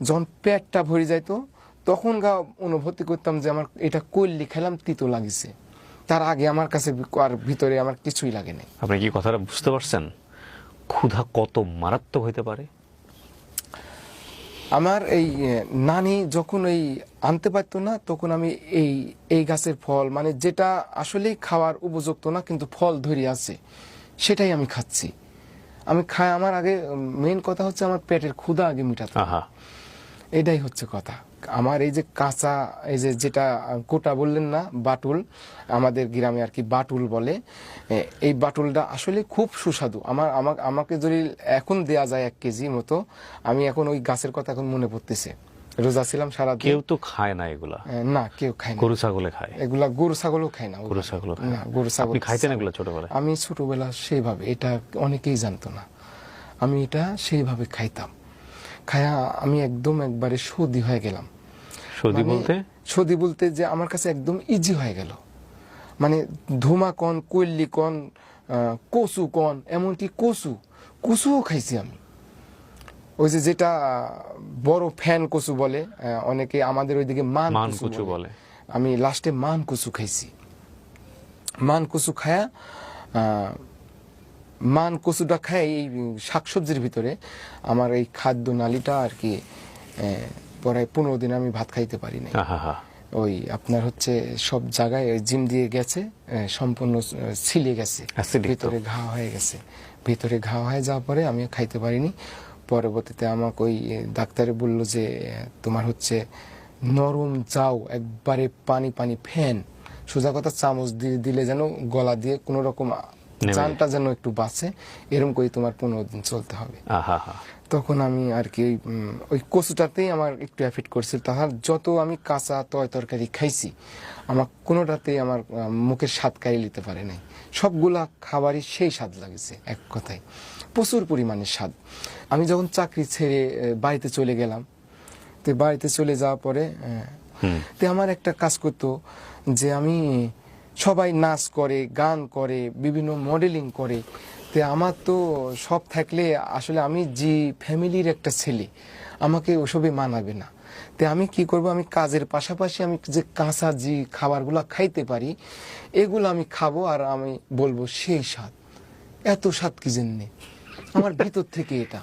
Speaker 2: যখন পেটটা ভরে যাইতো তখন অনুভূতি করতাম যে আমার এটা করলি খেলাম তিতো লাগিছে। তার আগে আমার কাছে আর ভিতরে আমার কিছুই লাগে নাই।
Speaker 1: আপনি কি কথাটা বুঝতে পারছেন? ক্ষুধা কত মারাত্মক হইতে পারে।
Speaker 2: আমার এই নানি যখন এই আনতে পারতো না, তখন আমি এই গাছের ফল, মানে যেটা আসলে খাওয়ার উপযুক্ত না কিন্তু ফল ধরে আছে, সেটাই আমি খাচ্ছি। আমি খাই, আমার আগে মেইন কথা হচ্ছে আমার পেটের ক্ষুধা আগে মিটাতে হবে।
Speaker 1: আহা।
Speaker 2: এটাই হচ্ছে কথা। আমার এই যে কাঁচা, এই যে যেটা গোটা বললেন না, বাটুল, আমাদের গ্রামে আর কি বাটুল বলে, এই বাটুলটা আসলে খুব সুস্বাদু। আমাকে যদি এখন দেয়া যায় 1 কেজি মতো, আমি এখন ওই গাছের কথা এখন মনে পড়তেছে। রোজা ছিলাম সারাদিন।
Speaker 1: কেউ তো খায় না এগুলা।
Speaker 2: না, কেউ খায় না
Speaker 1: গরু ছাগলে খায়।
Speaker 2: এগুলা, গরু ছাগলও খায় না।
Speaker 1: গরু ছাগলও খায়
Speaker 2: না, গরু ছাগল।
Speaker 1: আপনি খাইতেন এগুলো ছোটবেলায়?
Speaker 2: আমি ছোটবেলা সেইভাবে, এটা অনেকেই জানতো না, আমি এটা সেইভাবে খাইতাম। খায়া আমি একদম একবারে সর্দি হয়ে গেলাম।
Speaker 1: সর্দি বলতে?
Speaker 2: সর্দি বলতে যে আমার কাছে একদম ইজি হয়ে গেল। মানে ধুমা কন, কৈল্লি কন, কচু কন, এমনকি কচুও খাইছি আমি। ওই যে যেটা বড় ফ্যান কচু বলে, অনেকে আমাদের ওইদিকে মান কচু বলে। আমি লাস্টে মান কচু খাইছি। মান কচু খায়া, মান কচুটা খায় এই শাকসবজির ভিতরে আমার এই খাদ্য নালীটা আর কি পরে 15 দিন আমি ভাত খাইতে পারি না।
Speaker 1: আহা।
Speaker 2: ওই আপনার হচ্ছে সব জায়গায় জিম দিয়ে গেছে, সম্পূর্ণ ছিলে গেছে, ভিতরে ঘা হয়ে গেছে। ভিতরে ঘা হয়ে যাওয়ার পরে আমি খাইতে পারিনি। পরবর্তীতে আমাকে ওই ডাক্তারে বলল যে তোমার হচ্ছে নরম যাও, একবারে পানি পানি ফ্যান, সোজা কথা চামচ দিয়ে দিলে যেন গলা দিয়ে কোনো রকম জানটা যেন একটু বাঁচে, এরকম করে তোমার 15 দিন চলতে হবে। তখন আমি আর কি ওই কচুটাতেই আমার একটু এফেক্ট করছিল। তাহার যত আমি কাঁচা তরকারি খাইছি, আমার কোনোটাতেই আমার মুখের স্বাদ কাড়িয়ে নিতে পারে নাই। সবগুলা খাবারই সেই স্বাদ লাগছে, এক কথায় প্রচুর পরিমাণে স্বাদ। আমি যখন চাকরি ছেড়ে বাড়িতে চলে গেলাম, তো বাড়িতে চলে যাওয়ার পরে তো আমার একটা কাজ করতো যে আমি, সবাই নাচ করে, গান করে, বিভিন্ন মডেলিং করে, তো আমার তো সব থাকলে আসলে আমি যে ফ্যামিলির একটা ছেলে, আমাকে ওসবে মানাবে না। তো আমি কি করব, আমি কাজের পাশাপাশি আমি যে কাঁচা যে খাবারগুলো খাইতে পারি এগুলো আমি খাবো, আর আমি বলবো সেই স্বাদ, এত স্বাদ কি জন্যে আমার ভিতর থেকে এটা।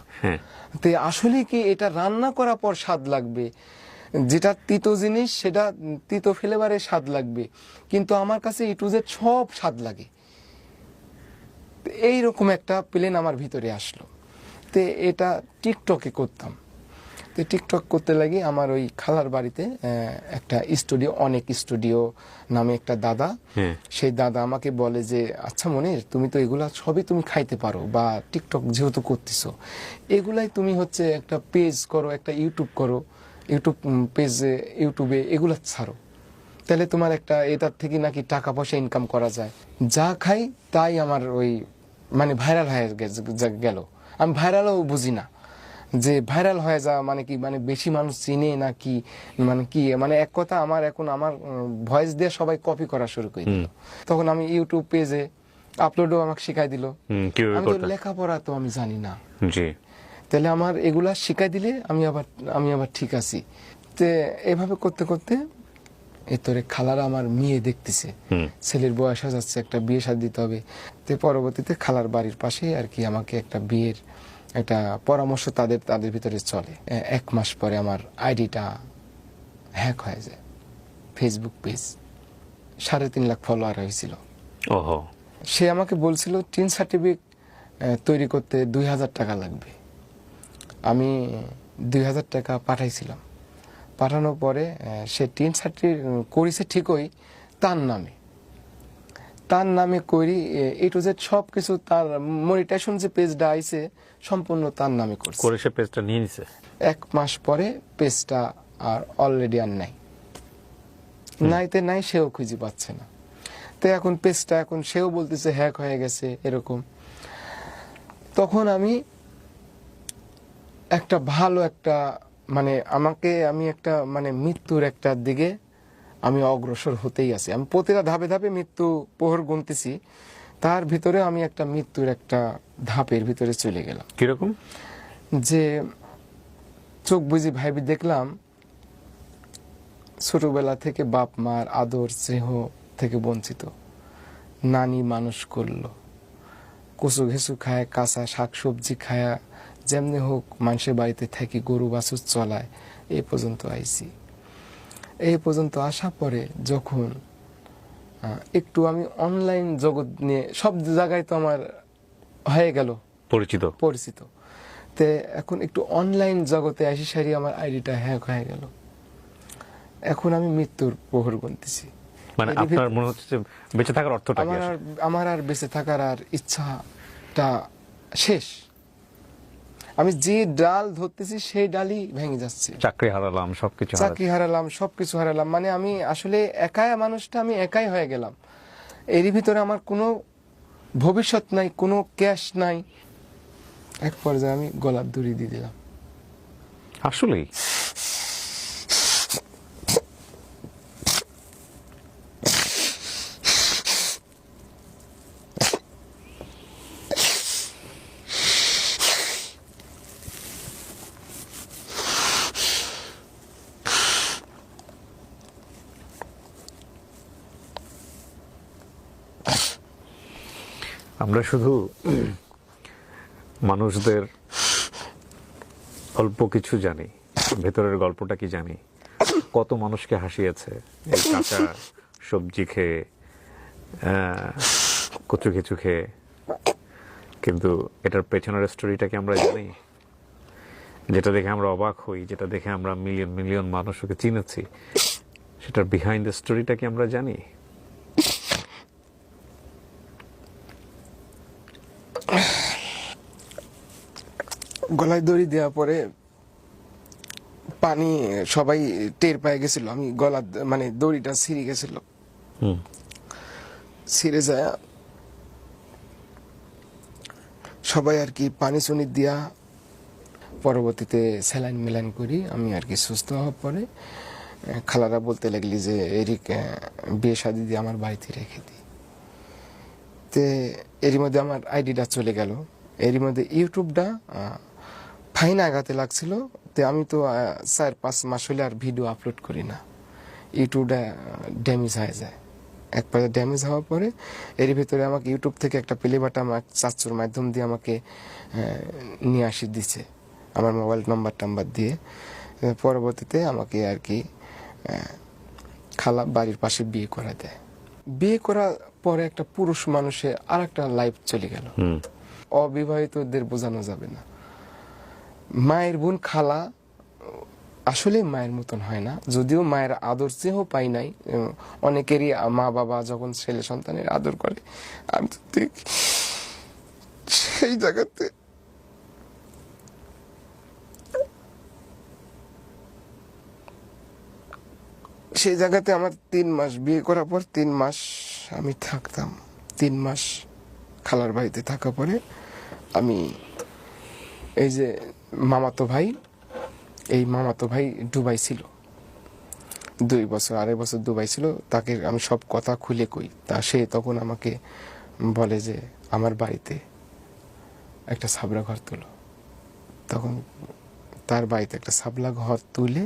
Speaker 2: তো আসলে কি এটা রান্না করার পর স্বাদ লাগবে, যেটা তিতো জিনিস সেটা তিতো ফ্লেভারে স্বাদ লাগবে, কিন্তু আমার কাছে A to Z সব স্বাদ লাগে। এইরকম একটা প্লেন আমার ভিতরে আসলো। তো এটা টিকটকে করতাম। তো টিকটক করতে লাগি আমার ওই খালার বাড়িতে একটা স্টুডিও, অনেক স্টুডিও নামে একটা দাদা,
Speaker 1: হ্যাঁ।
Speaker 2: সেই দাদা আমাকে বলে যে আচ্ছা মনির, তুমি তো এগুলা সবই তুমি খাইতে পারো, বা টিকটক যেহেতু করতেছো এগুলাই তুমি হচ্ছে একটা পেজ করো, একটা ইউটিউব করো, ইউটিউব পেজে ইউটিউবে এগুলা ছাড়ো, তাহলে তোমার একটা এটার থেকে নাকি টাকা পয়সা ইনকাম করা যায়। যা খাই তাই আমার ওই মানে ভাইরাল হয়ে গেল। আমি ভাইরালও বুঝি না যে ভাইরাল হয়ে যাওয়া মানে কি, মানে বেশি মানুষ চিনে না কি, মানে কি, মানে এক কথা আমার এখন আমার ভয়েস দিয়ে সবাই কপি করা শুরু করে দিল। তখন আমি ইউটিউব পেজে আপলোডও আমাকে শিখাই দিল।
Speaker 1: কিভাবে
Speaker 2: আমি তো
Speaker 1: করতে?
Speaker 2: লেখাপড়া তো আমি জানি না,
Speaker 1: জি।
Speaker 2: তাহলে আমার এগুলা শিখাই দিলে আমি আবার ঠিক আছি। তে এভাবে করতে করতে এতরে খালারা আমার মেয়ে দেখতেছে, ছেলের বয়স হয়ে যাচ্ছে, একটা বিয়ে শাদী দিতে হবে। তো পরবর্তীতে খালার বাড়ির পাশে আর কি আমাকে একটা বিয়ের একটা পরামর্শ তাদের ভিতরে চলে। 1 মাস পরে আমার আইডিটা হ্যাক হয়ে যায়, ফেসবুক পেজ 3.5 লাখ ফলোয়ার হয়েছিল।
Speaker 1: ওহো।
Speaker 2: সে আমাকে বলছিল টিন সার্টিফিকেট তৈরি করতে 2000 টাকা লাগবে। আমি 2000 টাকা পাঠাইছিলাম। পাঠানোর পরে সে টিন সার্টিফিকেট করেছে ঠিকই তার নামে করি, এ টু জেড সব কিছু, তার মনিটাইজেশন যে পেজটা আইছে সম্পূর্ণ তার নামে করছে।
Speaker 1: করে সে পেজটা নিয়ে নিছে।
Speaker 2: 1 মাস পরে পেজটা আর অলরেডি আর নাই, নাইতে নাই, সেও খুঁজে পাচ্ছে না। তো এখন পেজটা এখন সেও বলতেছে হ্যাক হয়ে গেছে এরকম। তখন আমি একটা ভালো একটা মানে আমি একটা মানে মৃত্যুর একটা দিকে আমি অগ্রসর হতেই আছি। আমি প্রতিটা ধাপে ধাপে মৃত্যু প্রহর গুনতেছি, তার ভিতরে আমি একটা মৃত্যুর একটা ধাপের ভিতরে চলে গেলাম।
Speaker 1: কিরকম?
Speaker 2: যে চোখ বুঝি ভাইবি দেখলাম ছোটবেলা থেকে বাপ মার আদর স্নেহ থেকে বঞ্চিত, নানি মানুষ করলো, কচু ঘেঁচু খায়, কাঁচা শাকসবজি খায়া যেমনি হোক মানুষের বাড়িতে থাকি, গরু বাছুর চলায় এই পর্যন্ত আইছি। এই পর্যন্ত আসার পরে যখন একটু আমি অনলাইন জগৎ নিয়ে সব জায়গায় তো আমার হয়ে গেল পরিচিত, তে এখন একটু অনলাইন জগতে আসি সারি আমার আইডিটা হ্যাক হয়ে গেল। এখন আমি মৃত্যুর প্রহর গুনতেছি।
Speaker 1: মানে আপনার মনে হচ্ছে যে বেঁচে থাকার অর্থটা কি?
Speaker 2: আমার আর বেঁচে থাকার আর ইচ্ছাটা শেষ। আমি যে ডাল ধরতেছি সেই ডালই ভেঙে যাচ্ছে।
Speaker 1: চাকরি হারালাম,
Speaker 2: সবকিছু হারালাম, মানে আমি আসলে মানুষটা আমি একাই হয়ে গেলাম। এরই ভিতরে আমার কোনো ভবিষ্যৎ নাই, কোনো ক্যাশ নাই। এক পর্যায়ে আমি গলার দড়ি দিয়ে দিলাম।
Speaker 1: আসলেই আমরা শুধু মানুষদের অল্প কিছু জানি, ভেতরের গল্পটা কি জানি। কত মানুষকে হাসিয়েছে এই কাঁচা সবজি খেয়ে, কচু কিছু খেয়ে, কিন্তু এটার পেছনের স্টোরিটা কি আমরা জানি? যেটা দেখে আমরা অবাক হই, যেটা দেখে আমরা মিলিয়ন মিলিয়ন মানুষকে চিনেছি, সেটার বিহাইন্ড দ্য স্টোরিটা কি আমরা জানি?
Speaker 2: গলায় দড়ি দেওয়ার পরে পানি সবাই টের পেয়ে গেছিল, আমি গলা মানে দড়িটা ছিঁড়ে গেছিল। ছিঁড়ে যায় সবাই আর কি পানি চুনি দিয়া, পরবর্তীতে স্যালাইন মিলাইন করি আমি আর কি সুস্থ হওয়ার পরে খালারা বলতে লাগলি যে এরিক বিয়ে শাদী দিয়ে আমার বাড়িতে রেখে দিই। তে এরই মধ্যে আমার আইডিটা চলে গেল, এরই মধ্যে ইউটিউবটা ফাইন আগাতে লাগছিল। তে আমি তো 4-5 মাস হলে আর ভিডিও আপলোড করি না, ইউটিউবটা ড্যামেজ হয়ে যায়। এক পর্যায়ে ড্যামেজ হওয়ার পরে এর ভিতরে আমাকে ইউটিউব থেকে একটা প্লে বাটন আমার চাচুর মাধ্যম দিয়ে আমাকে নিয়ে আসি দিছে, আমার মোবাইল নাম্বার দিয়ে। পরবর্তীতে আমাকে আর কি খালা বাড়ির পাশে বিয়ে করা দেয়। বিয়ে করার পরে একটা পুরুষ মানুষের আর একটা লাইফ চলে গেল। অবিবাহিতদের বোঝানো যাবে না। মায়ের বোন খালা আসলে মায়ের মতন হয় না, যদিও মায়ের আদর চেয়েও পাই নাই। অনেকেরই মা বাবা যখন ছেলে সন্তানের আদর করে, আমি তো দেখি সেই জায়গাতে আমার 3 মাস বিয়ে করার পর 3 মাস আমি থাকতাম। 3 মাস খালার বাড়িতে থাকার পরে আমি এই যে মামাতো ভাই দুবাই ছিল 2 বছর, 2.5 বছর দুবাই ছিল। তাকে আমি সব কথা খুলে কই, সে তখন আমাকে বলে যে আমার বাড়িতে একটা সাবলা ঘর তুলো। তখন তার বাড়িতে একটা সাবলা ঘর তুলে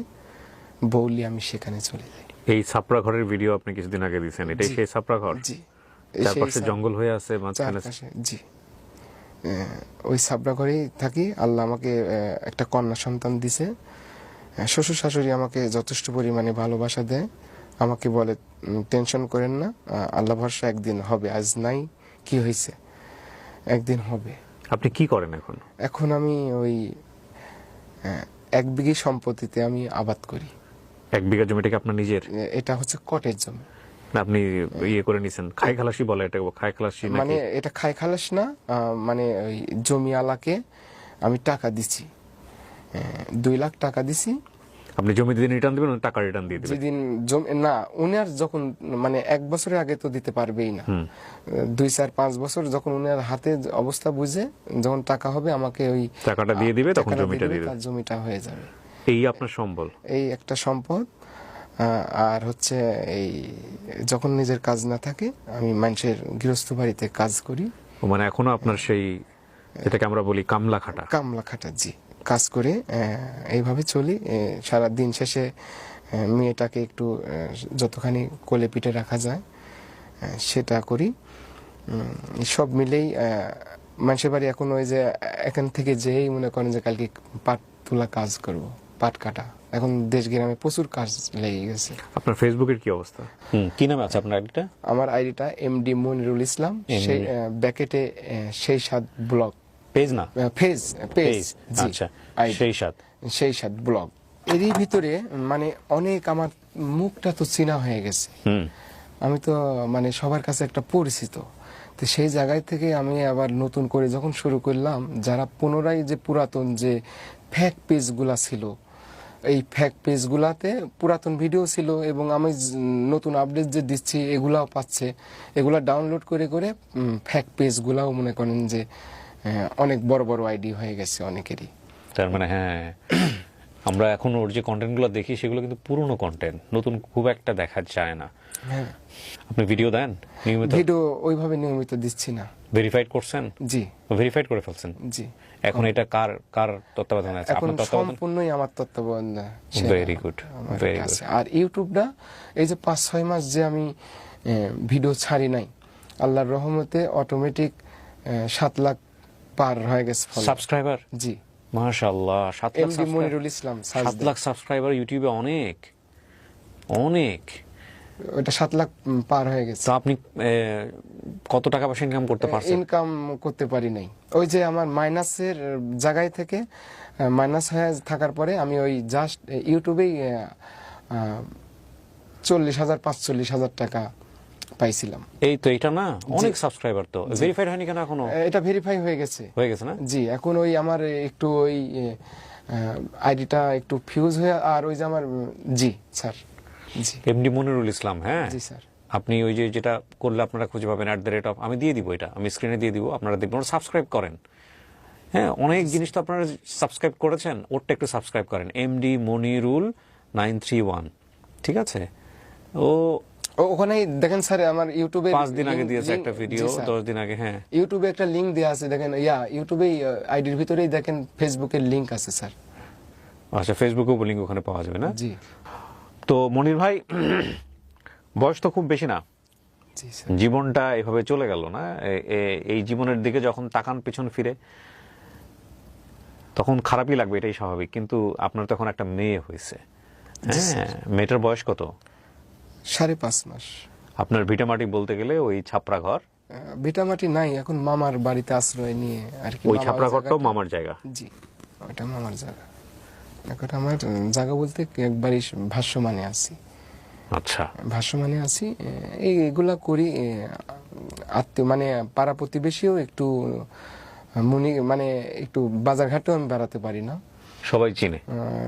Speaker 2: বৌলি আমি সেখানে চলে যাই।
Speaker 1: এই ছাপড়া ঘরের ভিডিও আপনি কিছুদিন আগে দিয়েছেন, এটাই সেই ছাপড়া ঘর?
Speaker 2: জি,
Speaker 1: চারপাশে জঙ্গল হয়ে আছে, মাঝখানে
Speaker 2: জি। ওই সাবরা ঘরেই থাকি। আল্লাহ আমাকে একটা কন্যা সন্তান দিছে। শ্বশুর শাশুড়ি আমাকে যথেষ্ট পরিমাণে ভালোবাসা দেয়। আমাকে বলে টেনশন করেন না, আল্লাহ ভরসা, একদিন হবে, আজ নাই কি হয়েছে, একদিন হবে।
Speaker 1: আপনি কি করেন এখন?
Speaker 2: এখন আমি ওই 1 বিঘি সম্পত্তিতে আমি আবাদ করি।
Speaker 1: 1 বিঘা জমিটা কি আপনার নিজের?
Speaker 2: এটা হচ্ছে কটের জমি।
Speaker 1: না, আপনি ইয়ে করে নিছেন, খাই খালাসি বলে এটা, খাই খালাসি
Speaker 2: মানে
Speaker 1: নাকি?
Speaker 2: এটা খাই খালাস না, মানে ওই জমিওয়ালাকে আমি টাকা দিছি, 2 লাখ টাকা দিছি।
Speaker 1: আপনি জমি দিন রিটার্ন দিবেন, টাকা রিটার্ন দিয়ে দিবেন?
Speaker 2: যেদিন না, উনার যখন মানে 1 বছরের আগে তো দিতে পারবেই না, 2, 4, 5 বছর যখন উনার হাতে অবস্থা বুঝে যখন টাকা হবে আমাকে ওই
Speaker 1: টাকাটা দিয়ে দিবে, তখন
Speaker 2: টাকাটা
Speaker 1: জমিটা
Speaker 2: দিয়ে
Speaker 1: দিয়ে
Speaker 2: দিবে,
Speaker 1: দিবে।
Speaker 2: তার জমিটা হয়ে যাবে।
Speaker 1: এই আপনার সম্বল?
Speaker 2: এই একটা সম্পদ। আর হচ্ছে এই যখন নিজের কাজ না থাকে আমি মানুষের গৃহস্থ বাড়িতে কাজ করি।
Speaker 1: ও মানে এখনো আপনার সেই, যেটাকে আমরা বলি কামলা খাটা?
Speaker 2: কামলা খাটা, জি। কাজ করে এইভাবে চলি। সারা দিন শেষে মেয়েটাকে একটু যতখানি কোলে পিঠে রাখা যায় সেটা করি। সব মিলেই মানুষের বাড়ি এখন ওই যে এখান থেকে যেই মনে করেন যে কালকে পাট তোলা কাজ করব, পাট কাটা, এখন দেশ গ্রামে প্রচুর কাজ লেগে গেছে।
Speaker 1: আপনার ফেসবুকের কি অবস্থা? কি নামে আছে আপনার আইডিটা?
Speaker 2: আমার আইডিটা এমডি মনিরুল ইসলাম, সেই ব্যাকেটে সেই সাত ব্লগ
Speaker 1: পেজ না,
Speaker 2: পেজ।
Speaker 1: আচ্ছা, সেই সাত
Speaker 2: ব্লগ। এরই ভিতরে মানে অনেক আমার মুখটা তো চেনা হয়ে গেছে। আমি তো মানে সবার কাছে একটা পরিচিত। তো সেই জায়গায় থেকে আমি আবার নতুন করে যখন শুরু করলাম, যারা পুনরায় যে পুরাতন যে ফেক পেজগুলা ছিল, এই ফেক পেজগুলাতে পুরাতন ভিডিও ছিল এবং আমি নতুন আপডেট যে দিচ্ছি এগুলাও পাচ্ছে, এগুলা ডাউনলোড করে করে ফেক পেজগুলাও মনে করেন যে অনেক বড় বড় আইডি হয়ে গেছে অনেকেরই।
Speaker 1: তার মানে হ্যাঁ, আমরা এখন ওর যে কন্টেন্টগুলো দেখি সেগুলো কিন্তু পুরনো কন্টেন্ট, নতুন খুব একটা দেখা যায় না।
Speaker 2: হ্যাঁ,
Speaker 1: আপনি ভিডিও দেন নিয়মিত?
Speaker 2: ভিডিও ওইভাবে নিয়মিত দিচ্ছি না।
Speaker 1: ভেরিফাইড করছেন?
Speaker 2: জি,
Speaker 1: ভেরিফাইড করে ফেলছেন?
Speaker 2: জি।
Speaker 1: এখন এটা কার কার তত্ত্বাবধানে আছে?
Speaker 2: এখন
Speaker 1: আপনার তত্ত্বাবধানে?
Speaker 2: সম্পূর্ণই আমার তত্ত্বাবধানে।
Speaker 1: Very good, very good.
Speaker 2: আর ইউটিউবটা এই যে 5-6 মাস যে আমি ভিডিও ছাড়ি নাই, আল্লাহর রহমতে অটোমেটিক 7 লাখ পার হয়ে গেছে
Speaker 1: সাবস্ক্রাইবার।
Speaker 2: জি,
Speaker 1: মাশাআল্লাহ, 7 লাখ
Speaker 2: এমডি মনিরুল ইসলাম।
Speaker 1: 7 লাখ সাবস্ক্রাইবার ইউটিউবে অনেক অনেক।
Speaker 2: ওটা 7 লাখ পার হয়ে গেছে।
Speaker 1: তো আপনি কত টাকা পয়সা ইনকাম করতে পারছেন?
Speaker 2: ইনকাম করতে পারি নাই। ওই যে আমার মাইনাসের জায়গায় থেকে মাইনাস হয়ে থাকার পরে আমি ওই জাস্ট ইউটিউবেই 40,000-45,000 টাকা পাইছিলাম।
Speaker 1: এই তো, এটা না অনেক সাবস্ক্রাইবার, তো ভেরিফাইড হয়নি কেন এখনো?
Speaker 2: এটা ভেরিফাই হয়ে গেছে
Speaker 1: না?
Speaker 2: জি, এখন ওই আমার একটু ওই আইডিটা একটু ফিউজ হয়ে, আর ওই যে আমার জি স্যার, জি
Speaker 1: এমডি মনিরুল ইসলাম। হ্যাঁ
Speaker 2: জি স্যার।
Speaker 1: আপনি ওই যে যেটা করলে আপনারা খুঁজে পাবেন @, আমি দিয়ে দিব, এটা আমি স্ক্রিনে দিয়ে দিব, আপনারা দেখবেন, সাবস্ক্রাইব করেন। হ্যাঁ, অনেক জিনিস তো আপনারা সাবস্ক্রাইব করেছেন, ওরটা একটু সাবস্ক্রাইব করেন, এমডি মনিরুল 931, ঠিক আছে?
Speaker 2: ওখানেই দেখেন স্যার, আমার ইউটিউবে
Speaker 1: 5 দিন আগে দিয়েছে একটা ভিডিও, 10 দিন আগে। হ্যাঁ,
Speaker 2: ইউটিউবে একটা লিংক দেওয়া আছে, দেখেন ইউটিউবে আইডির ভিতরেই দেখেন ফেসবুকের লিংক আছে স্যার।
Speaker 1: আচ্ছা, ফেসবুকেও লিংক ওখানে পাওয়া যাবে না?
Speaker 2: জি।
Speaker 1: তো মনির ভাই, বয়স তো খুব বেশি না,
Speaker 2: জি স্যার।
Speaker 1: জীবনটা এভাবে চলে গেল না? এই জীবনের দিকে যখন তাকান পিছন ফিরে, তখন খারাপই লাগবে, এটাই স্বাভাবিক। কিন্তু আপনার তখন একটা মেয়ে হয়েছে। হ্যাঁ, মেয়েটার বয়স কত?
Speaker 2: 5.5 মাস।
Speaker 1: আপনার ভিটামাটি বলতে গেলে ওই ছাপড়া ঘর?
Speaker 2: ভিটামাটি নাই, এখন মামার বাড়িতে আশ্রয় নিয়ে আর কি।
Speaker 1: ওই ছাপড়া ঘরটাও মামার জায়গা?
Speaker 2: জি, ওটা মামার জায়গা। এখন আমার জায়গা বলতে একবারই ভাষ্যমানে আছি।
Speaker 1: আচ্ছা,
Speaker 2: ভাষ্যমানে আছি, এইগুলা করি। আত্মীয় মানে পাড়া প্রতিবেশীও একটু মানে একটু বাজারঘাটেও আমি বেড়াতে পারি না।
Speaker 1: সবাই চিনে?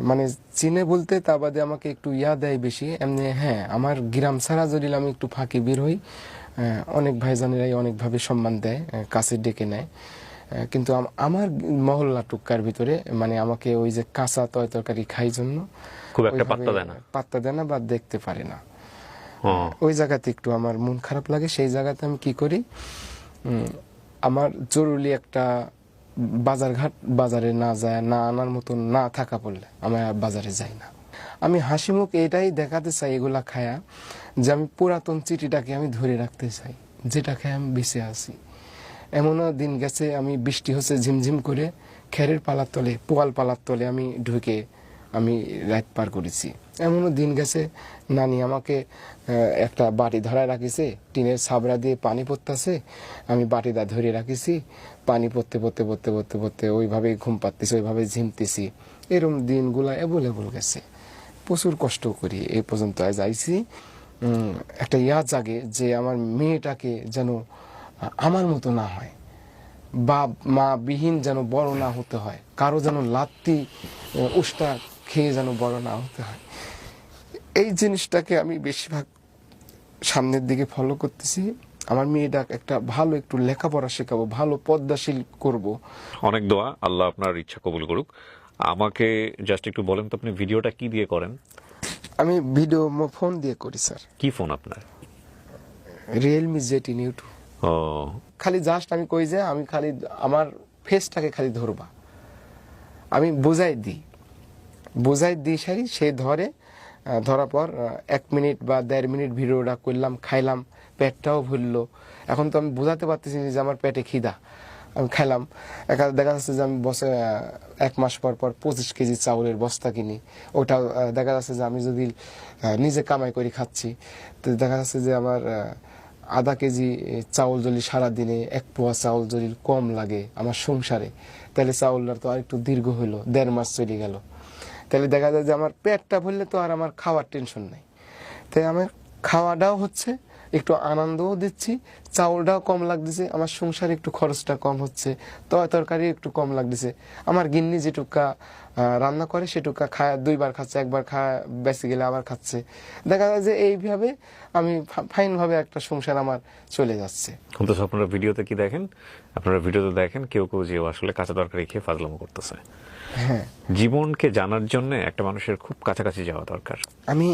Speaker 2: মানে চিনে বলতে তা বাদে আমাকে একটু ইয়া দেয় বেশি এমনি। হ্যাঁ, আমার গ্রাম ছাড়া যদি আমি একটু ফাঁকে বের হই, অনেক ভাইজানেরাই অনেকভাবে সম্মান দেয়, কাছে ডেকে নেয়। কিন্তু আমার মহল্লা টুক্কার ভিতরে মানে আমাকে ওই যে কাঁচা তরকারি খাই জন্য
Speaker 1: খুব একটা
Speaker 2: ওইভাবে পাত্তা দেয় না বা দেখতে পারে না। ওই জায়গাতে একটু আমার মন খারাপ লাগে। সেই জায়গাতে আমি কি করি, আমার জরুরি একটা বাজারে না যায়, না আনার মতন না থাকা পড়লে আমি আর বাজারে যাই না। আমি হাসি মুখ এটাই দেখাতে চাই এগুলা খায়া, যে আমি পুরাতন চিঠিটাকে আমি ধরে রাখতে চাই, যেটা খায় আমি বেঁচে আছি। এমনও দিন গেছে, আমি বৃষ্টি হচ্ছে ঝিমঝিম করে, খেরের পালার তলে, পোয়াল পালার তলে আমি ঢুকে আমি রাত পার করেছি। এমনও দিন গেছে, নানি আমাকে একটা বাটি ধরায় রাখিছে, টিনের ছাবড়া দিয়ে পানি পড়তেছে, আমি বাটিটা ধরে রাখিছি, পানি পড়তে পড়তে পড়তে পড়তে পড়তে ওইভাবে ঘুম পাচ্তেছি, ওইভাবে ঝিমতেছি। এরকম দিনগুলা অ্যাভেলেবল গেছে। প্রচুর কষ্ট করি এই পর্যন্ত আজ আইছি। একটা ইয়া জাগে যে আমার মেয়েটাকে যেন আমার মতো না হয়, বাপ মা বিহীন যেন বড় না হতে হয়, কারো যেন লাত্তি উষ্টা খেয়ে যেন বড় না হতে হয়। এই জিনিসটাকে আমি বেশিরভাগ সামনের দিকে ফলো করতেছি। আমার মেয়েটা একটা ভালো একটু লেখাপড়া শেখাবো, ভালো পদ্মাশীল করব।
Speaker 1: অনেক দোয়া, আল্লাহ আপনার ইচ্ছা কবুল করুক। আমাকে জাস্ট একটু বলেন তো, আপনি ভিডিওটা কি দিয়ে করেন?
Speaker 2: আমি ভিডিও ফোন দিয়ে করি স্যার।
Speaker 1: কি ফোন আপনার?
Speaker 2: Realme Z10 YouTube.
Speaker 1: ও,
Speaker 2: খালি জাস্ট আমি কই যে আমি খালি আমার ফেসটাকে খালি ধরবা, আমি বোঝাই দিই সারি, সে ধরে। ধরার পর 1 মিনিট বা 1.5 মিনিট ভিডিওটা করলাম, খাইলাম, পেটটাও ভরলো। এখন তো আমি বোঝাতে পারতেছি যে আমার পেটে খিদা, আমি খাইলাম। দেখা যাচ্ছে যে আমি বসে 1 মাস পর পর 25 কেজি চাউলের বস্তা কিনি। ওটাও দেখা যাচ্ছে যে আমি যদি নিজে কামাই করে খাচ্ছি, তো দেখা যাচ্ছে যে আমার আধা কেজি চাউল যদি সারাদিনে 1 পোয়া চাউল যদি কম লাগে আমার সংসারে, তাহলে চাউলটা তো আর একটু দীর্ঘ হইলো, 1.5 মাস চলে গেল। তাহলে দেখা যায় যে আমার পেটটা ভরলে তো আর আমার খাওয়ার টেনশন নাই। তাই আমার খাওয়াটাও হচ্ছে, একটু আনন্দও দিচ্ছি, চাউলটাও কম লাগতেছে, আমার সংসারে একটু খরচটা কম হচ্ছে, তরকারি একটু কম লাগতেছে। আমার গিন্নি যেটুকা রান্না করে সেটুকা খায়, 2 বার খাচ্ছে, 1 বার খায়, বেঁচে গেলে আবার খাচ্ছে। দেখা যায় যে এইভাবে আমি ফাইন ভাবে একটা সংসার আমার চলে যাচ্ছে।
Speaker 1: কিন্তু আপনারা ভিডিওতে কি দেখেন? আপনারা ভিডিওতে দেখেন কেউ কেউ যে আসলে কাঁচা তরকারি খেয়ে ফাজলামো করতেছে।
Speaker 2: হ্যাঁ,
Speaker 1: জীবনকে জানার জন্য একটা মানুষের খুব কাছাকাছি যাওয়া দরকার।
Speaker 2: আমি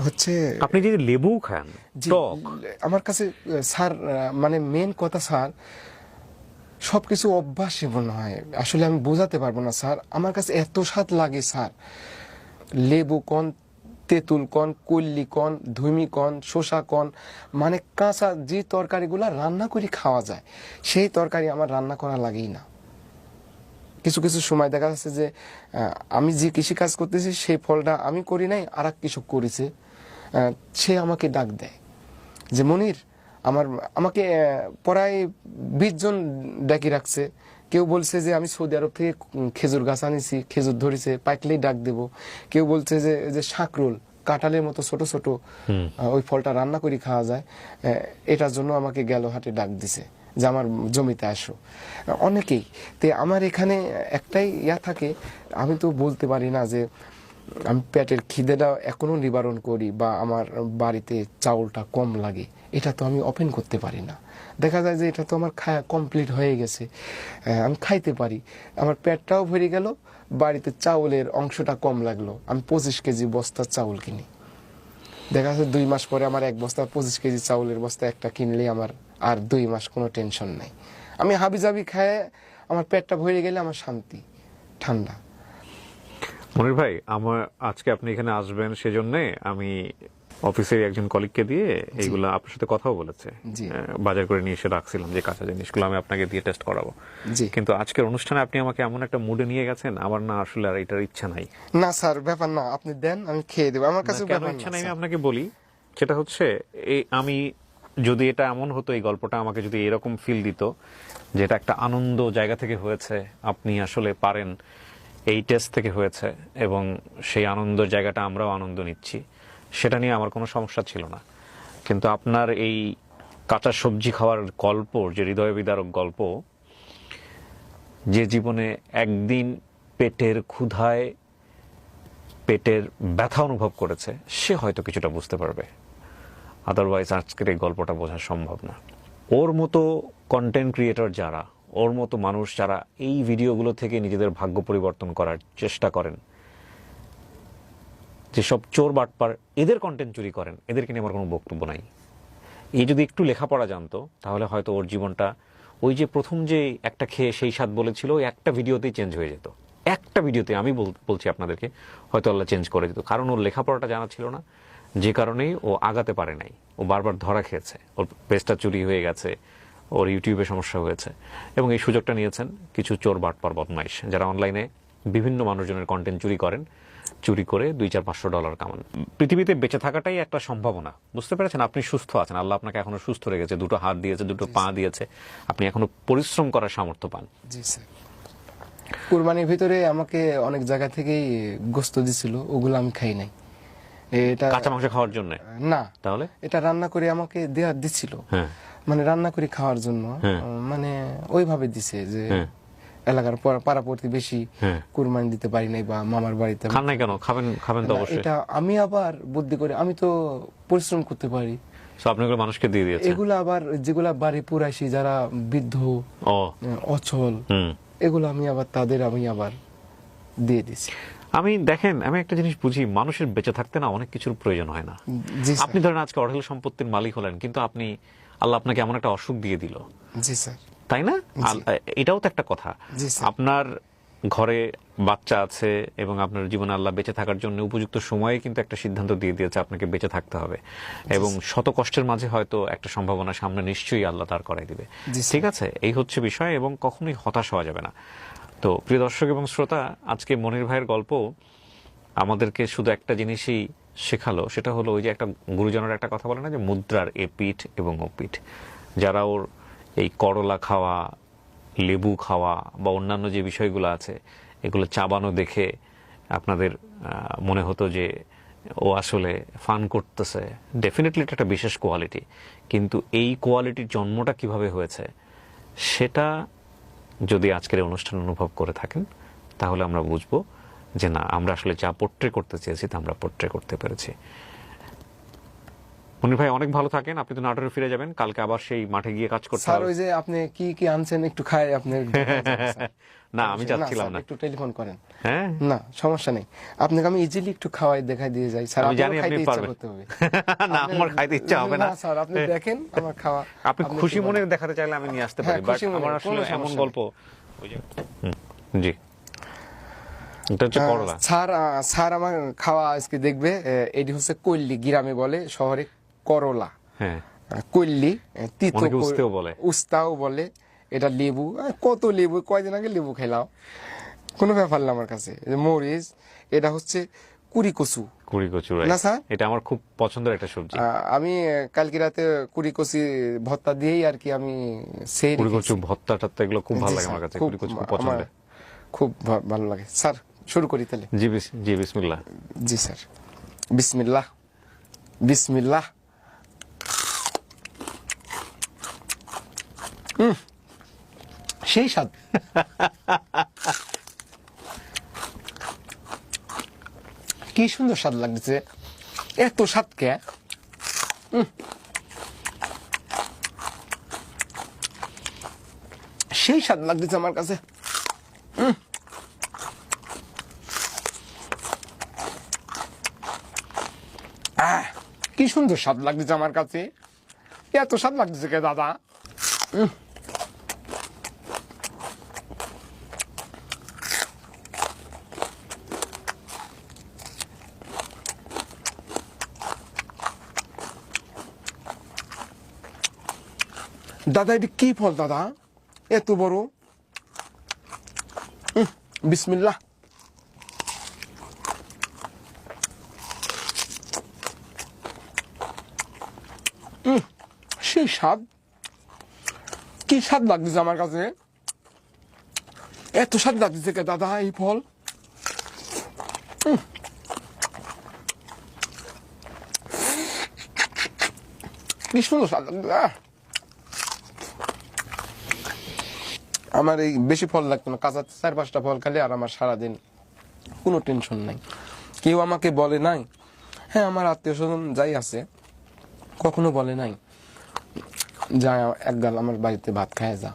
Speaker 2: হচ্ছে
Speaker 1: আপনি যদি লেবু খান টক,
Speaker 2: আমার কাছে স্যার মানে মেন কথা স্যার, সবকিছু অভ্যাসই মনে হয়, আসলে আমি বোঝাতে পারবো না স্যার। আমার কাছে এত স্বাদ লাগে স্যার, লেবু কন, তেঁতুল কন, কল্লি কন, ধুমি কন, শসা কন, মানে কাঁচা যে তরকারিগুলা রান্না করে খাওয়া যায়, সেই তরকারি আমার রান্না করা লাগেই না। কিছু কিছু সময় দেখা যাচ্ছে যে আমি যে কৃষি কাজ করতেছি সেই ফলটা আমি করি নাই, আর এক কৃষক করেছে, সে আমাকে ডাক দেয় যে মনির, আমাকে প্রায় 20 জন ডাকি রাখছে। কেউ বলছে যে আমি সৌদি আরব থেকে খেজুর গাছ আনিছি, খেজুর ধরেছে, পাইকলেই ডাক দেব। কেউ বলছে যে শাকরোল, কাঁঠালের মতো ছোট ছোট, ওই ফলটা রান্না করে খাওয়া যায়, এটার জন্য আমাকে গেল হাটে ডাক দিছে যে আমার জমিতে আসো। অনেকেই তে আমার এখানে একটাই ইয়া থাকে, আমি তো বলতে পারি না যে আমি পেটের খিদেটা এখনো নিবারণ করি বা আমার বাড়িতে চাউলটা কম লাগে, এটা তো আমি ওপেন করতে পারি না। দেখা যায় যে এটা তো আমার খাওয়া কমপ্লিট হয়ে গেছে, আমি খাইতে পারি, আমার পেটটাও ভরে গেল, বাড়িতে চাউলের অংশটা কম লাগলো, আমি 25 কেজি বস্তার চাউল কিনি। দেখা যাচ্ছে 2 মাস পরে আমার 1 বস্তা 25 কেজি চাউলের বস্তা একটা কিনলে আমার আর 2 মাস কোনো টেনশন নাই। আমি হাবিজাবি খায় আমার পেটটা ভরে গেলে আমার শান্তি, ঠান্ডা।
Speaker 1: মনির ভাই, আমার আজকে আপনি এখানে আসবেন সেজন্য আমি অফিসের একজন কলিগকে দিয়ে এইগুলো আপনার সাথে কথাও বলেছে, বাজার করে নিয়ে এসে রাখছিলাম যে কাঁচা জিনিসগুলো আমি আপনাকে দিয়ে টেস্ট করাবো। কিন্তু আজকের অনুষ্ঠানে আপনি আমাকে এমন একটা মুডে নিয়ে গেছেন, আমার না আসলে আর এটার ইচ্ছা নাই।
Speaker 2: না স্যার, ব্যাপার না, আপনি দেন, আমি খেয়ে দেবো, আমার কাছে
Speaker 1: কেন ইচ্ছা নাই আমি আপনাকে বলি। সেটা হচ্ছে আমি যদি এটা এমন হতো, এই গল্পটা আমাকে যদি এরকম ফিল দিত যে এটা একটা আনন্দ জায়গা থেকে হয়েছে, আপনি আসলে পারেন, এই টেস্ট থেকে হয়েছে এবং সেই আনন্দের জায়গাটা আমরাও আনন্দ নিচ্ছি, সেটা নিয়ে আমার কোনো সমস্যা ছিল না। কিন্তু আপনার এই কাঁচা সবজি খাওয়ার গল্প, যে হৃদয় বিদারক গল্প, যে জীবনে একদিন পেটের ক্ষুধায় পেটের ব্যথা অনুভব করেছে, সে হয়তো কিছুটা বুঝতে পারবে, আদারওয়াইজ আজকের এই গল্পটা বোঝা সম্ভব না। ওর মতো কন্টেন্ট ক্রিয়েটর যারা, ওর মতো মানুষ যারা এই ভিডিওগুলো থেকে নিজেদের ভাগ্য পরিবর্তন করার চেষ্টা করেন, যেসব চোর বাটপার এদের কন্টেন্ট চুরি করেন, এদেরকে নিয়ে আমার কোনো বক্তব্য নাই। এই যদি একটু লেখাপড়া জানতো তাহলে হয়তো ওর জীবনটা ওই যে প্রথম যে একটা খেয়ে সেই স্বাদ বলেছিল, ওই একটা ভিডিওতেই চেঞ্জ হয়ে যেত। একটা ভিডিওতে, আমি বলছি আপনাদেরকে, হয়তো আল্লাহ চেঞ্জ করে দিত। কারণ ওর লেখাপড়াটা জানা ছিল না, যে কারণেই ও আগাতে পারে নাই। ও বারবার ধরা খেয়েছে, ওর পেজটা চুরি হয়ে গেছে, ওর ইউটিউবে সমস্যা হয়েছে, এবং এই সুযোগটা নিয়েছেন কিছু চোর বাটপার বদমাইশ, যারা অনলাইনে বিভিন্ন মানুষজনের কন্টেন্ট চুরি করেন, চুরি করে $200-500 কামান। পৃথিবীতে বেঁচে থাকাটাই একটা সম্ভাবনা, বুঝতে পেরেছেন? আপনি সুস্থ আছেন, আল্লাহ আপনাকে এখনো সুস্থ রেখেছে, দুটো হাত দিয়েছে, দুটো পা দিয়েছে, আপনি এখনো পরিশ্রম করার সামর্থ্য পান।
Speaker 2: জি স্যার। কুরবানির ভিতরে আমাকে অনেক জায়গা থেকেই গোস্ত দিছিল, ওগুলো আমি খাই নাই। এটা
Speaker 1: কাঁচা মাংস খাওয়ার জন্য
Speaker 2: না,
Speaker 1: তাহলে
Speaker 2: এটা রান্না করে আমাকে দিচ্ছিল।
Speaker 1: হ্যাঁ,
Speaker 2: মানে রান্না করে খাওয়ার জন্য,
Speaker 1: হ্যাঁ।
Speaker 2: মানে ওইভাবে দিছে যে
Speaker 1: হ্যাঁ।
Speaker 2: এলাকার পাড়া প্রতিবেশী
Speaker 1: হ্যাঁ।
Speaker 2: কুরবানি দিতে পারি নাই, বা মামার বাড়িতে।
Speaker 1: খান নাই কেন? খাবেন তো
Speaker 2: না,
Speaker 1: অবশ্যই।
Speaker 2: এটা আমি আবার বুদ্ধি করে, আমি তো পরিশ্রম করতে পারি।
Speaker 1: সো আপনি ওগুলো মানুষকে দিয়ে দিয়েছেন?
Speaker 2: এগুলো আবার যেগুলা বাড়ি পুরাইছি, যারা বৃদ্ধ,
Speaker 1: ও,
Speaker 2: অচল, এগুলো আমি আবার দিয়ে দিছি।
Speaker 1: দেখেন, আমি একটা জিনিস বুঝি, মানুষের বেঁচে থাকতে না অনেক কিছুর প্রয়োজন হয় না।
Speaker 2: জি স্যার।
Speaker 1: আপনি ধরেন আজকে অঢেল সম্পত্তির মালিক হলেন, কিন্তু আল্লাহ আপনাকে এমন একটা অসুখ দিয়ে দিল,
Speaker 2: জি স্যার।
Speaker 1: তাই না? এটাও তো একটা কথা।
Speaker 2: জি স্যার।
Speaker 1: আপনার ঘরে বাচ্চা আছে এবং আপনার জীবনে আল্লাহ বেঁচে থাকার জন্য উপযুক্ত সময়ে কিন্তু একটা সিদ্ধান্ত দিয়ে দিয়েছে আপনাকে বেঁচে থাকতে হবে, এবং শত কষ্টের মাঝে হয়তো একটা সম্ভাবনা সামনে নিশ্চয়ই আল্লাহ তার করাই দিবে।
Speaker 2: জি স্যার।
Speaker 1: ঠিক আছে, এই হচ্ছে বিষয়, এবং কখনোই হতাশ হওয়া যাবে না। তো প্রিয় দর্শক এবং শ্রোতা, আজকে মনির ভাইয়ের গল্প আমাদেরকে শুধু একটা জিনিসই শেখালো, সেটা হলো ওই যে একটা গুরুজনের একটা কথা বলে না, যে মুদ্রার এ পিঠ এবং ও পিঠ। যারা ওর এই করলা খাওয়া, লেবু খাওয়া বা অন্যান্য যে বিষয়গুলো আছে, এগুলো চাবানো দেখে আপনাদের মনে হতো যে ও আসলে ফান করতেছে। ডেফিনেটলি এটা একটা বিশেষ কোয়ালিটি, কিন্তু এই কোয়ালিটির জন্মটা কিভাবে হয়েছে সেটা যদি আজকের এই অনুষ্ঠান অনুভব করে থাকেন, তাহলে আমরা বুঝবো যে না, আমরা আসলে যা পোট্রে করতে চেয়েছি তা আমরা পোট্রে করতে পেরেছি। মনির ভাই, অনেক ভালো থাকেন। আপনি তো নাটোরে ফিরে যাবেন, কালকে আবার সেই মাঠে গিয়ে কাজ করতে
Speaker 2: স্যার,
Speaker 1: হবে।
Speaker 2: ওই যে আপনি কি কি আনছেন একটু খাই আপনি।
Speaker 1: না, আমি যাচ্ছিলাম না।
Speaker 2: একটু টেলিফোন করেন।
Speaker 1: হ্যাঁ,
Speaker 2: না, সমস্যা নেই, আপনাকে আমি ইজিলি একটু খাওয়াই দেখাই দিয়ে যাই স্যার।
Speaker 1: আমি জানি আপনি পারবেন। না, আমার খাইতে ইচ্ছা হবে না
Speaker 2: স্যার, আপনি দেখেন আমার খাওয়া।
Speaker 1: আপনি খুশি মনে দেখাতে চাইলে আমি নিয়ে আসতে পারি, বাট আমার আসলে এমন গল্প, ওই যে জি, এটা হচ্ছে করলা।
Speaker 2: স্যার আমার খাওয়া আজকে দেখবে। এটি হচ্ছে কল্লি, গ্রামে বলে, শহরে করলা।
Speaker 1: হ্যাঁ,
Speaker 2: কল্লি, তিতো,
Speaker 1: অনেকে উস্তেও বলে।
Speaker 2: উস্তাও বলে। এটা লেবু, কত লেবু, কয়দিন আগে লেবু খেলাম, কোনো ব্যাপার না আমার কাছে। মরিচ, এটা হচ্ছে কুড়ি কচু।
Speaker 1: কুড়ি কচু,
Speaker 2: না স্যার,
Speaker 1: এটা আমার খুব পছন্দের একটা সবজি।
Speaker 2: আমি কালকে রাতে কুড়ি কচি ভর্তা দিয়েই আর কি আমি সেই
Speaker 1: কুড়ি কচু ভর্তা টর্তা এগুলো খুব ভালো লাগে আমার কাছে। কুড়ি কচু খুব পছন্দের,
Speaker 2: খুব ভালো লাগে। স্যার, শুরু করি তাহলে?
Speaker 1: জি বিসমিল্লাহ।
Speaker 2: জি স্যার, বিসমিল্লাহ, বিসমিল্লাহ। সেই স্বাদ। কি সুন্দর স্বাদ লাগছে, এত স্বাদ কে? সেই স্বাদ লাগতেছে আমার কাছে। কি সুন্দর স্বাদ লাগতেছে আমার কাছে, এত স্বাদ লাগতেছে কে দাদা? দাদা, এটি কি ফল দাদা, এত বড়? বিসমিল্লাহ। সেই স্বাদ, কি স্বাদ লাগতেছে আমার কাছে, এত স্বাদ লাগতেছে কে দাদা এই ফল? কি সুন্দর স্বাদ। আমার এই বেশি ফল লাগতো না, কাঁচা 4-5টা ফল খালি আর আমার সারাদিন কোনো টেনশন নাই। কেউ আমাকে বলে নাই, হ্যাঁ আমার আত্মীয় স্বজন যাই আছে কখনো বলে নাই যা এক গাল আমার বাড়িতে ভাত খায় যা।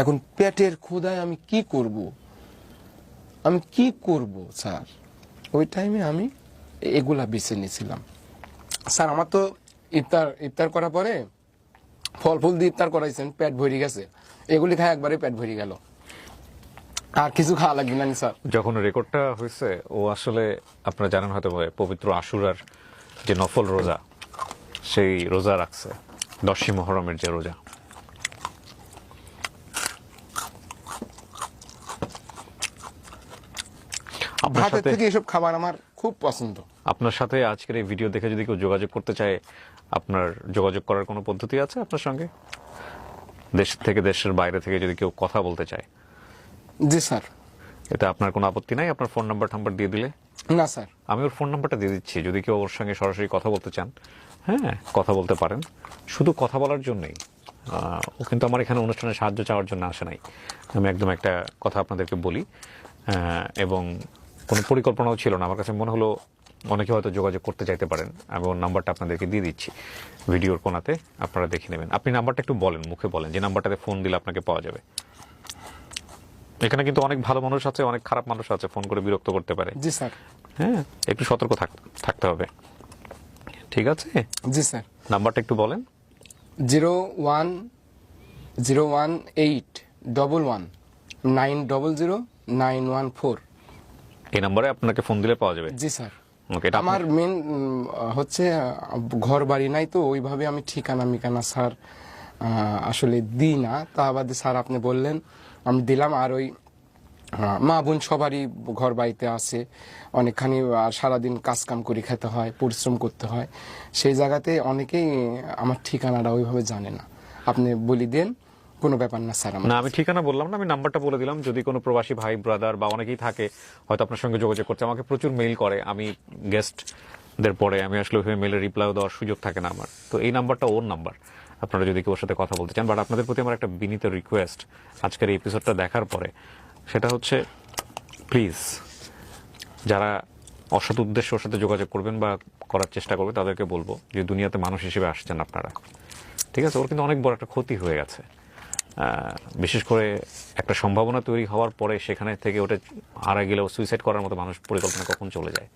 Speaker 2: এখন পেটের ক্ষুধায় আমি কি করব স্যার? ওই টাইমে আমি এগুলা বেছে নিয়েছিলাম। স্যার আমার তো ইফতার করার পরে ফল ফুল দিয়ে ইফতার করাইছেন, পেট ভরে গেছে, এগুলি খায় একবারে পেট ভরে গেল, আর কিছু খাওয়া লাগবে না স্যার।
Speaker 1: যখন রেকর্ডটা হয়েছে ও আসলে আপনারা জানেন হয়তো পবিত্র আশুরার যে নফল রোজা, সেই রোজা রাখছে, 10ই মুহররমের যে রোজা। আপনার
Speaker 2: ভাতের
Speaker 1: সাথে
Speaker 2: থেকে এসব খাবার আমার খুব পছন্দ।
Speaker 1: আপনার সাথে আজকের এই ভিডিও দেখে যদি কেউ যোগাযোগ করতে চায়, আপনার যোগাযোগ করার কোনো পদ্ধতি আছে আপনার সঙ্গে? দেশ থেকে, দেশের বাইরে থেকে যদি কেউ কথা বলতে চায়?
Speaker 2: জি স্যার।
Speaker 1: এটা আপনার কোনো আপত্তি নাই আপনার ফোন নাম্বার দিয়ে দিলে?
Speaker 2: না স্যার।
Speaker 1: আমি ওর ফোন নাম্বারটা দিয়ে দিচ্ছি, যদি কেউ ওর সঙ্গে সরাসরি কথা বলতে চান, হ্যাঁ কথা বলতে পারেন। শুধু কথা বলার জন্যই, ও কিন্তু আমার এখানে অনুষ্ঠানে সাহায্য চাওয়ার জন্য আসে নাই। আমি একদম একটা কথা আপনাদেরকে বলি, এবং কোনো পরিকল্পনাও ছিল না। আমার কাছে মনে হলো অনেকে হয়তো যোগাযোগ করতে চাইতে পারেন, আমি ওর নাম্বারটা আপনাদেরকে দিয়ে দিচ্ছি ভিডিওর কোনাতে, আপনারা দেখে নেবেন। আপনি নাম্বারটা একটু বলেন, মুখে বলেন যে নাম্বারটাতে ফোন দিলে আপনাকে পাওয়া যাবে। এখানে কিন্তু অনেক ভালো মানুষ আছে, অনেক খারাপ মানুষ আছে, ফোন করে বিরক্ত করতে পারে।
Speaker 2: জি স্যার।
Speaker 1: হ্যাঁ, একটু সতর্ক থাকতে হবে, ঠিক আছে?
Speaker 2: জি স্যার।
Speaker 1: নাম্বারটা একটু বলেন।
Speaker 2: 0101811900914।
Speaker 1: এই নাম্বারে আপনাকে ফোন দিলে পাওয়া যাবে।
Speaker 2: জি স্যার।
Speaker 1: ওকে, এটা
Speaker 2: আমার মেন হচ্ছে ঘর বাড়ি নাই তো ওইভাবে আমি ঠিকানা মিকানা স্যার আসলে দিই না। তা বাদে স্যার আপনি বললেন আমি দিলাম। আর ওই মা বোন সবারই ঘর বাড়িতে আছে অনেকখানি, আর সারাদিন কাজ কাম করে খেতে হয়, পরিশ্রম করতে হয়, সেই জায়গাতে অনেকেই আমার ঠিকানাটা ওইভাবে জানে না। আপনি বলি দেন, কোনো ব্যাপার না স্যার।
Speaker 1: না, আমি ঠিকানা বললাম না, আমি নাম্বারটা বলে দিলাম। যদি কোনো প্রবাসী ভাই ব্রাদার বা অনেকেই থাকে হয়তো আপনার সঙ্গে যোগাযোগ করতে, আমাকে প্রচুর মেইল করে, আমি গেস্টদের পরে আমি আসলে ওইভাবে মেইলের রিপ্লাইও দেওয়ার সুযোগ থাকে না আমার। তো এই নাম্বারটা ওর নাম্বার, আপনারা যদি কেউ ওর সাথে কথা বলতে চান। বাট আপনাদের প্রতি আমার একটা বিনীত রিকোয়েস্ট আজকের এই এপিসোডটা দেখার পরে, সেটা হচ্ছে প্লিজ যারা অসৎ উদ্দেশ্যে ওর সাথে যোগাযোগ করবেন বা করার চেষ্টা করবে, তাদেরকে বলবো যে দুনিয়াতে মানুষ হিসেবে আসছেন আপনারা, ঠিক আছে? ওর কিন্তু অনেক বড় একটা ক্ষতি হয়ে গেছে, বিশেষ করে একটা সম্ভাবনা তৈরি হওয়ার পরে সেখানে থেকে ওটা হারা গেলেও সুইসাইড করার মতো মানুষ পরিকল্পনা কখন চলে যায়।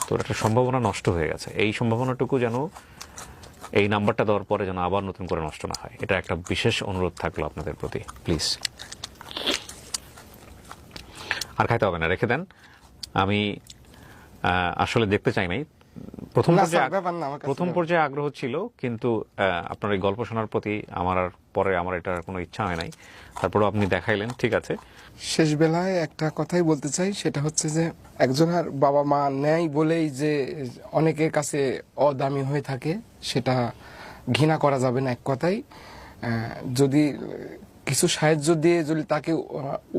Speaker 1: তো একটা সম্ভাবনা নষ্ট হয়ে গেছে, এই সম্ভাবনাটুকু যেন এই নাম্বারটা দেওয়ার পরে যেন আবার নতুন করে নষ্ট না হয়, এটা একটা বিশেষ অনুরোধ থাকলো আপনাদের প্রতি, প্লিজ। আর খাইতে হবে না, রেখে দেন। আমি আসলে দেখতে চাই নাই। প্রথম পর্যায়ে আগ্রহ ছিল, কিন্তু আপনার এই গল্প শোনার প্রতি আমার এটার কোনো ইচ্ছা হয় নাই। তারপরে আপনি দেখাইলেন, ঠিক আছে।
Speaker 2: শেষ বেলায় একটা কথাই বলতে চাই, সেটা হচ্ছে যে একজনের বাবা মা নেই বলেই যে অনেকের কাছে অদামি হয়ে থাকে, সেটা ঘৃণা করা যাবে না। এক কথাই যদি কিছু সাহায্য দিয়ে যদি তাকে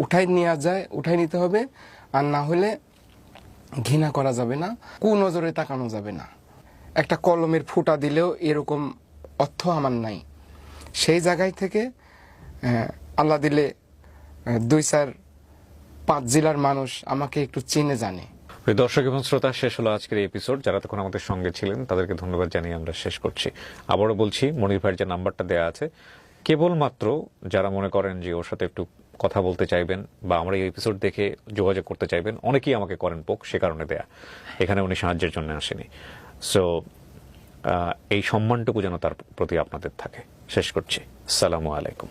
Speaker 2: উঠাই নেওয়া যায়, উঠাই নিতে হবে। আর না হলে ঘৃণা করা যাবে না, কুনজরে তাকানো যাবে না। একটা কলমের ফুটা দিলেও এরকম অর্থ আমার নাই। সেই জায়গায় থেকে আল্লাহ দিলে 2-4-5 জেলার মানুষ আমাকে একটু চিনে জানে।
Speaker 1: দর্শক এবং শ্রোতা, শেষ হলো আজকের এই এপিসোড। যারা তখন আমাদের সঙ্গে ছিলেন তাদেরকে ধন্যবাদ জানিয়ে আমরা শেষ করছি। আবারও বলছি, মনির ভাইয়ের যে নাম্বারটা দেওয়া আছে, কেবলমাত্র যারা মনে করেন যে ওর সাথে একটু কথা বলতে চাইবেন বা আমরা এই এপিসোড দেখে যোগাযোগ করতে চাইবেন, অনেকেই আমাকে করেন পোক, সে কারণে দেয়া। এখানে উনি সাহায্যের জন্য আসেনি। সো এই সম্মানটুকু যেন তার প্রতি আপনাদের থাকে। শেষ করছি। আসসালামু আলাইকুম।